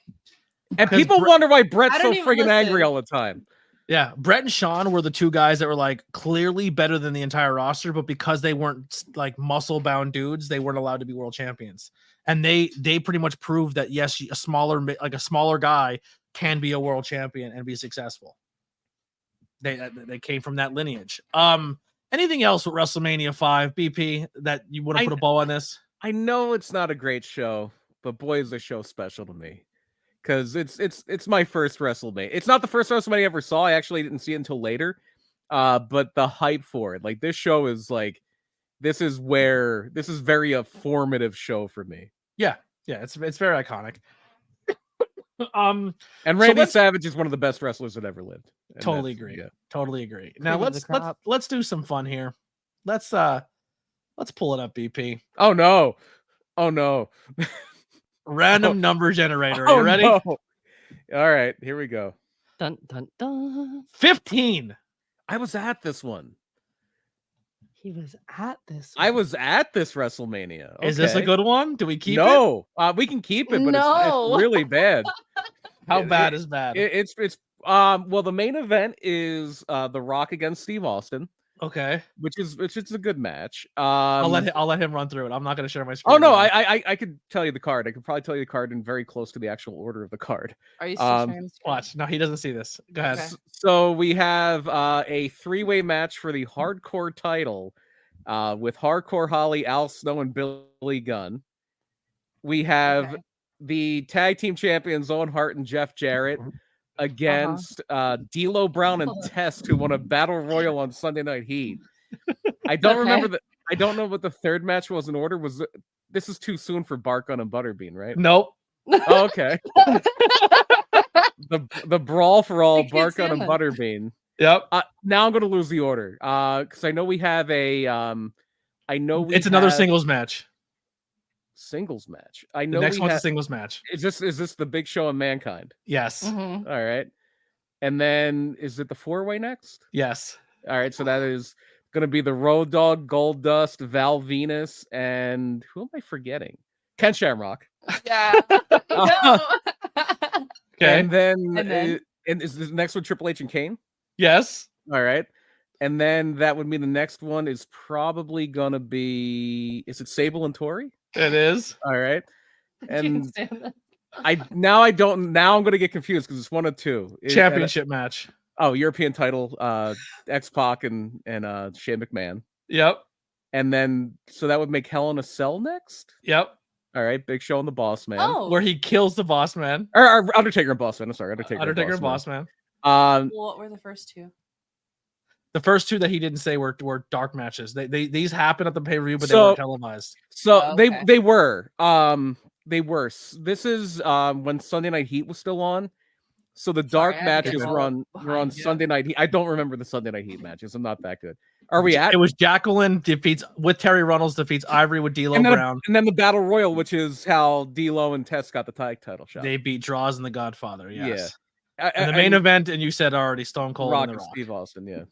And 'Cause people Bret- wonder why Bret's I so don't even friggin' angry listen. all the time. Yeah, Brett and Sean were the two guys that were like clearly better than the entire roster, but because they weren't like muscle bound dudes, they weren't allowed to be world champions. And they pretty much proved that yes, a smaller guy can be a world champion and be successful. They came from that lineage. Anything else with WrestleMania 5, BP, that you want to put a bow on this? I know it's not a great show, but boy, is the show special to me. Because it's my first WrestleMania. It's not the first WrestleMania I ever saw. I actually didn't see it until later. But the hype for it, like this show is like, this is very a formative show for me. Yeah, it's very iconic. And Randy Savage is one of the best wrestlers that ever lived. And totally agree. Yeah. Totally agree. Now let's do some fun here. Let's pull it up, BP. Oh no. Random number generator. Are you ready? No. All right, here we go. Dun dun dun. 15. I was at this one. He was at this. I was at this WrestleMania. Okay. Is this a good one? Do we keep it? No, we can keep it, but it's really bad. How bad is bad? It's well, the main event is The Rock against Steve Austin. Okay, which is a good match. I'll let him run through it. I'm not going to share my screen. Oh no, I could tell you the card. I could probably tell you the card in very close to the actual order of the card. Are you still watch? No, he doesn't see this. Go ahead. Okay. So we have a 3-way match for the hardcore title with Hardcore Holly, Al Snow, and Billy Gunn. We have the tag team champions Owen Hart and Jeff Jarrett against D'Lo Brown and Test, who won a battle royal on Sunday Night Heat. I don't remember I don't know what the third match was in order. This is too soon for Barkon and Butterbean, right? Nope. Oh, okay. the brawl for all Barkon and Butterbean. Yep. Now I'm going to lose the order because I know we have a. It's another singles match. Singles match. I know the next one's a singles match. Is this the Big Show and Mankind? Yes. Mm-hmm. All right. And then is it the 4-way next? Yes. All right. So that is going to be the Road Dogg, Gold Dust, Val Venus, and who am I forgetting? Ken Shamrock. Yeah. Okay. And then is the next one Triple H and Kane? Yes. All right. And then that would mean the next one is probably going to be, is it Sable and Tori? It is. All right. And now I'm going to get confused because it's one of two. Championship match. Oh, European title, X-Pac and Shane McMahon. Yep. And then, so that would make Hell in a Cell next? Yep. All right, Big Show and the Boss Man. Oh. Where he kills the Boss Man. Or Undertaker and Boss Man. I'm sorry, Undertaker and Boss Man. What were the first two? The first two that he didn't say were dark matches. These happened at the pay-per-view, but they weren't televised. So they were. They were. This is when Sunday Night Heat was still on. So the dark matches were on Sunday Night Heat. I don't remember the Sunday Night Heat matches. I'm not that good. Are we at? It was Jacqueline defeats with Terry Runnels defeats Ivory with D'Lo Brown. And then the Battle Royal, which is how D'Lo and Test got the tag title shot. They beat Draws and the Godfather. Yes. Yeah. And the main event, and you said already Stone Cold Rock and the Rock. Steve Austin. Yeah.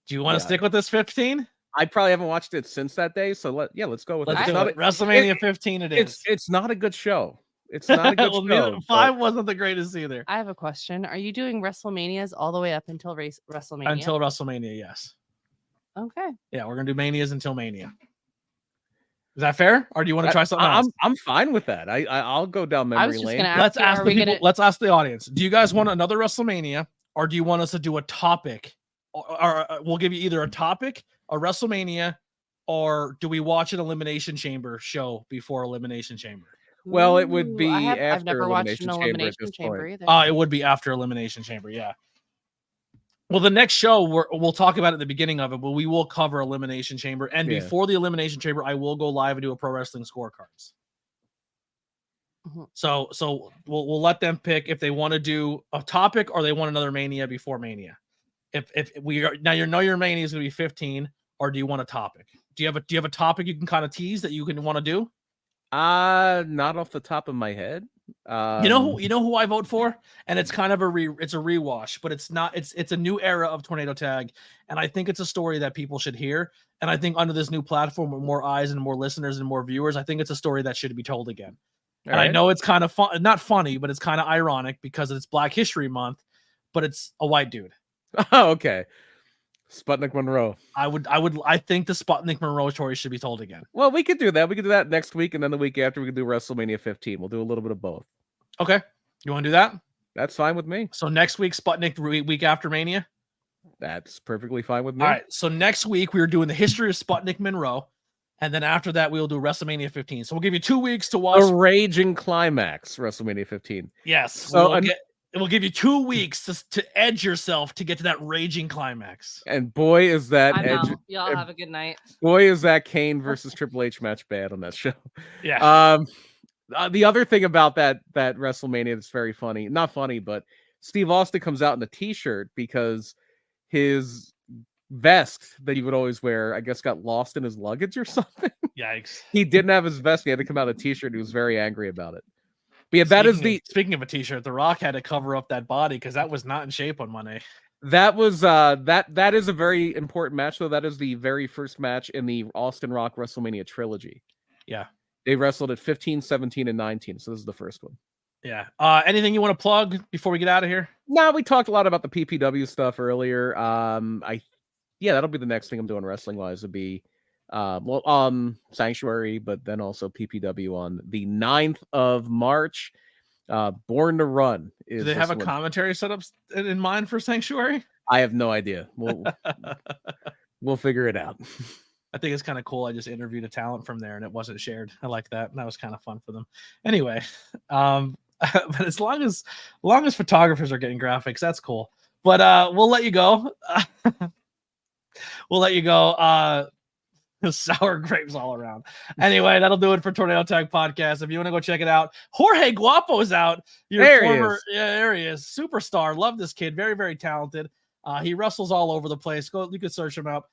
Do you want to stick with this 15? I probably haven't watched it since that day, so let's go with it. WrestleMania 15 it is. It's not a good show. It's not a good show. 5 wasn't the greatest either. I have a question. Are you doing WrestleManias all the way up until WrestleMania? Until WrestleMania, yes. Okay. Yeah, we're gonna do Manias until Mania. Is that fair, or do you want to try something else? I'm fine with that. I'll go down memory lane. Let's ask the people. Let's ask the audience. Do you guys want another WrestleMania, or do you want us to do a topic? Or we'll give you either a topic, a WrestleMania, or do we watch an Elimination Chamber show before Elimination Chamber? Well, it would be after I've never watched an Elimination Chamber either. It would be after Elimination Chamber, yeah. Well, the next show we'll talk about at the beginning of it, but we will cover Elimination Chamber, and before the Elimination Chamber, I will go live and do a pro wrestling scorecards. So we'll let them pick if they want to do a topic or they want another Mania before Mania. If we are now, your Mania is going to be 15, or do you want a topic? Do you have a topic you can kind of tease that you can want to do? Not off the top of my head. You know who I vote for, and it's kind of it's a rewash, but it's not. It's a new era of Tornado Tag, and I think it's a story that people should hear. And I think under this new platform with more eyes and more listeners and more viewers, I think it's a story that should be told again. I know it's kind of fun, not funny, but it's kind of ironic because it's Black History Month. but it's a white dude. Oh, okay. Sputnik Monroe. I think the Sputnik Monroe story should be told again. Well, we could do that. We could do that next week, and then the week after we could do WrestleMania 15. We'll do a little bit of both. Okay. You want to do that? That's fine with me. So next week, Sputnik, week after Mania? That's perfectly fine with me. All right. So next week, we're doing the history of Sputnik Monroe. And then after that, we'll do WrestleMania 15. So we'll give you 2 weeks to watch. A raging climax, WrestleMania 15. Yes. So we'll give you 2 weeks to edge yourself to get to that raging climax. And boy, is that I'm edge. out. Y'all have a good night. Boy, is that Kane versus Triple H match bad on that show. Yeah. The other thing about that WrestleMania that's very funny, not funny, but Steve Austin comes out in a t-shirt because his vest that he would always wear, I guess, got lost in his luggage or something. Yikes. He didn't have his vest. He had to come out in a t-shirt. He was very angry about it. But yeah, speaking of a t-shirt, The Rock had to cover up that body because that was not in shape on Monday. That was that is a very important match, though. That is the very first match in the Austin Rock WrestleMania trilogy. Yeah. They wrestled at 15, 17, and 19. So this is the first one. Yeah. Anything you want to plug before we get out of here? No, we talked a lot about the PPW stuff earlier. That'll be the next thing I'm doing wrestling wise. Would be Sanctuary, but then also PPW on the 9th of March. Born to Run. Do they have a commentary set up in mind for Sanctuary? I have no idea. We'll figure it out. I think it's kind of cool. I just interviewed a talent from there and it wasn't shared. I like that. And that was kind of fun for them. Anyway, but as long as photographers are getting graphics, that's cool. But we'll let you go. We'll let you go. Sour grapes all around. Anyway, that'll do it for Tornado Tag Podcast. If you want to go check it out, Jorge Guapo's out. There he is. Superstar. Love this kid. Very, very talented. He wrestles all over the place. You could search him up.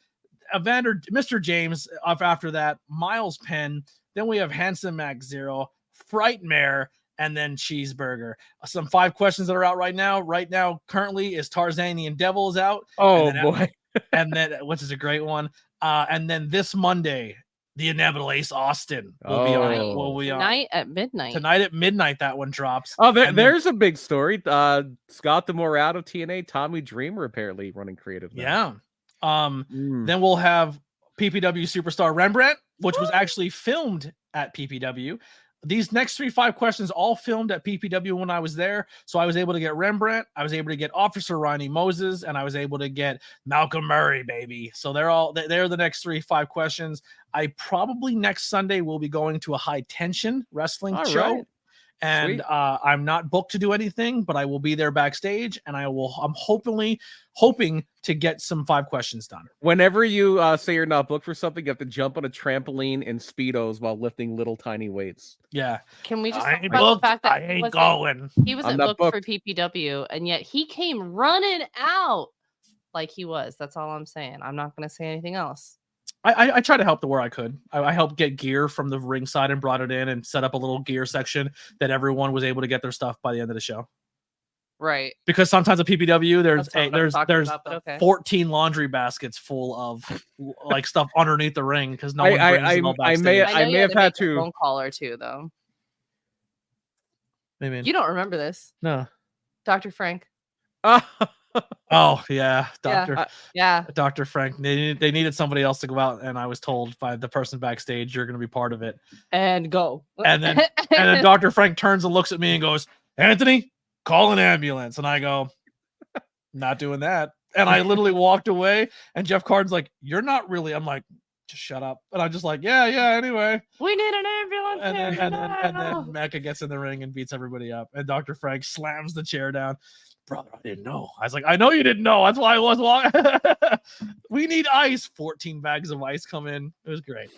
Mr. James up after that, Miles Penn. Then we have Handsome Max Zero, Frightmare, and then Cheeseburger. Some 5 questions that are out right now. Right now, currently, is Tarzanian Devil is out. Oh, boy. And then, which is a great one. And then this Monday, the inevitable Ace Austin will be on. Tonight at midnight. Tonight at midnight, that one drops. Oh, there's a big story. Scott D'Amore of TNA, Tommy Dreamer apparently running creative now. Yeah. Then we'll have PPW Superstar Rembrandt, which was actually filmed at PPW. These next 5 questions all filmed at PPW when I was there. So I was able to get Rembrandt, I was able to get Officer Ronnie Moses, and I was able to get Malcolm Murray, baby. So they're the next 5 questions. I probably next Sunday will be going to a high tension wrestling show. Right. And I'm not booked to do anything, but I will be there backstage, and I'm hoping to get some 5 questions done. Whenever you say you're not booked for something, you have to jump on a trampoline in Speedos while lifting little tiny weights. Yeah. Can we just talk about the fact that I ain't going. He wasn't booked for PPW, and yet he came running out like he was. That's all I'm saying. I'm not going to say anything else. I tried to help where I could. I helped get gear from the ringside and brought it in and set up a little gear section that everyone was able to get their stuff by the end of the show. Right. Because sometimes at PPW there's 14 laundry baskets full of like stuff underneath the ring because no one brings them all backstage. I may have had to phone call or two though. Maybe you don't remember this. No. Dr. Frank. Oh yeah, Dr. Frank. They needed somebody else to go out, and I was told by the person backstage, "You're going to be part of it." And go. And then Dr. Frank turns and looks at me and goes, "Anthony, call an ambulance." And I go, "Not doing that." And I literally walked away. And Jeff Carden's like, "You're not really." I'm like, "Just shut up." And I'm just like, "Yeah. Anyway, we need an ambulance." And then Mecca gets in the ring and beats everybody up. And Dr. Frank slams the chair down. Brother, I didn't know. I was like, I know you didn't know. That's why I was long. We need ice. 14 bags of ice come in. It was great.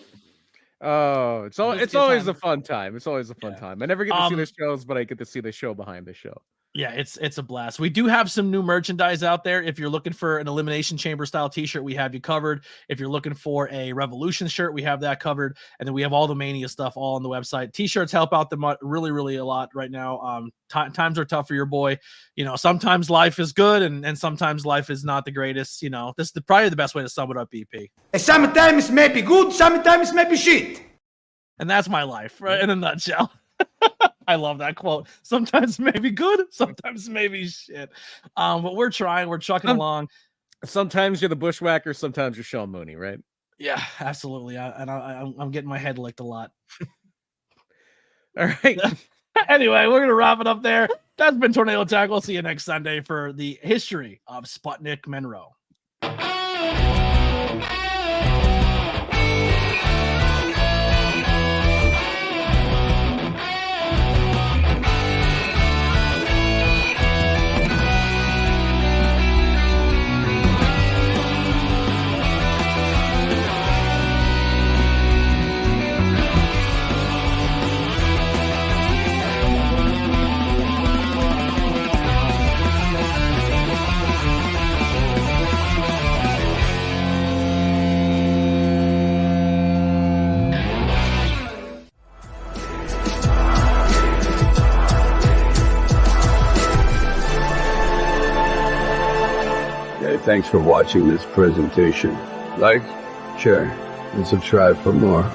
Oh, it's always a fun time. It's always a fun time. I never get to see the shows, but I get to see the show behind the show. Yeah, it's a blast. We do have some new merchandise out there. If you're looking for an Elimination Chamber style t-shirt, we have you covered. If you're looking for a Revolution shirt, we have that covered. And then we have all the Mania stuff all on the website. T-shirts help out them really, really a lot right now. Times are tough for your boy. You know, sometimes life is good and sometimes life is not the greatest. You know, this is probably the best way to sum it up, BP. Sometimes maybe good, sometimes maybe shit. And that's my life, right? In a nutshell. I love that quote. Sometimes maybe good, sometimes maybe shit. But we're trying. We're chucking along. Sometimes you're the bushwhacker, sometimes you're Sean Mooney, right? Yeah, absolutely. I'm getting my head licked a lot. All right. Anyway, we're gonna wrap it up there. That's been Tornado Tag. We'll see you next Sunday for the history of Sputnik Monroe. Thanks for watching this presentation. Like, share, and subscribe for more.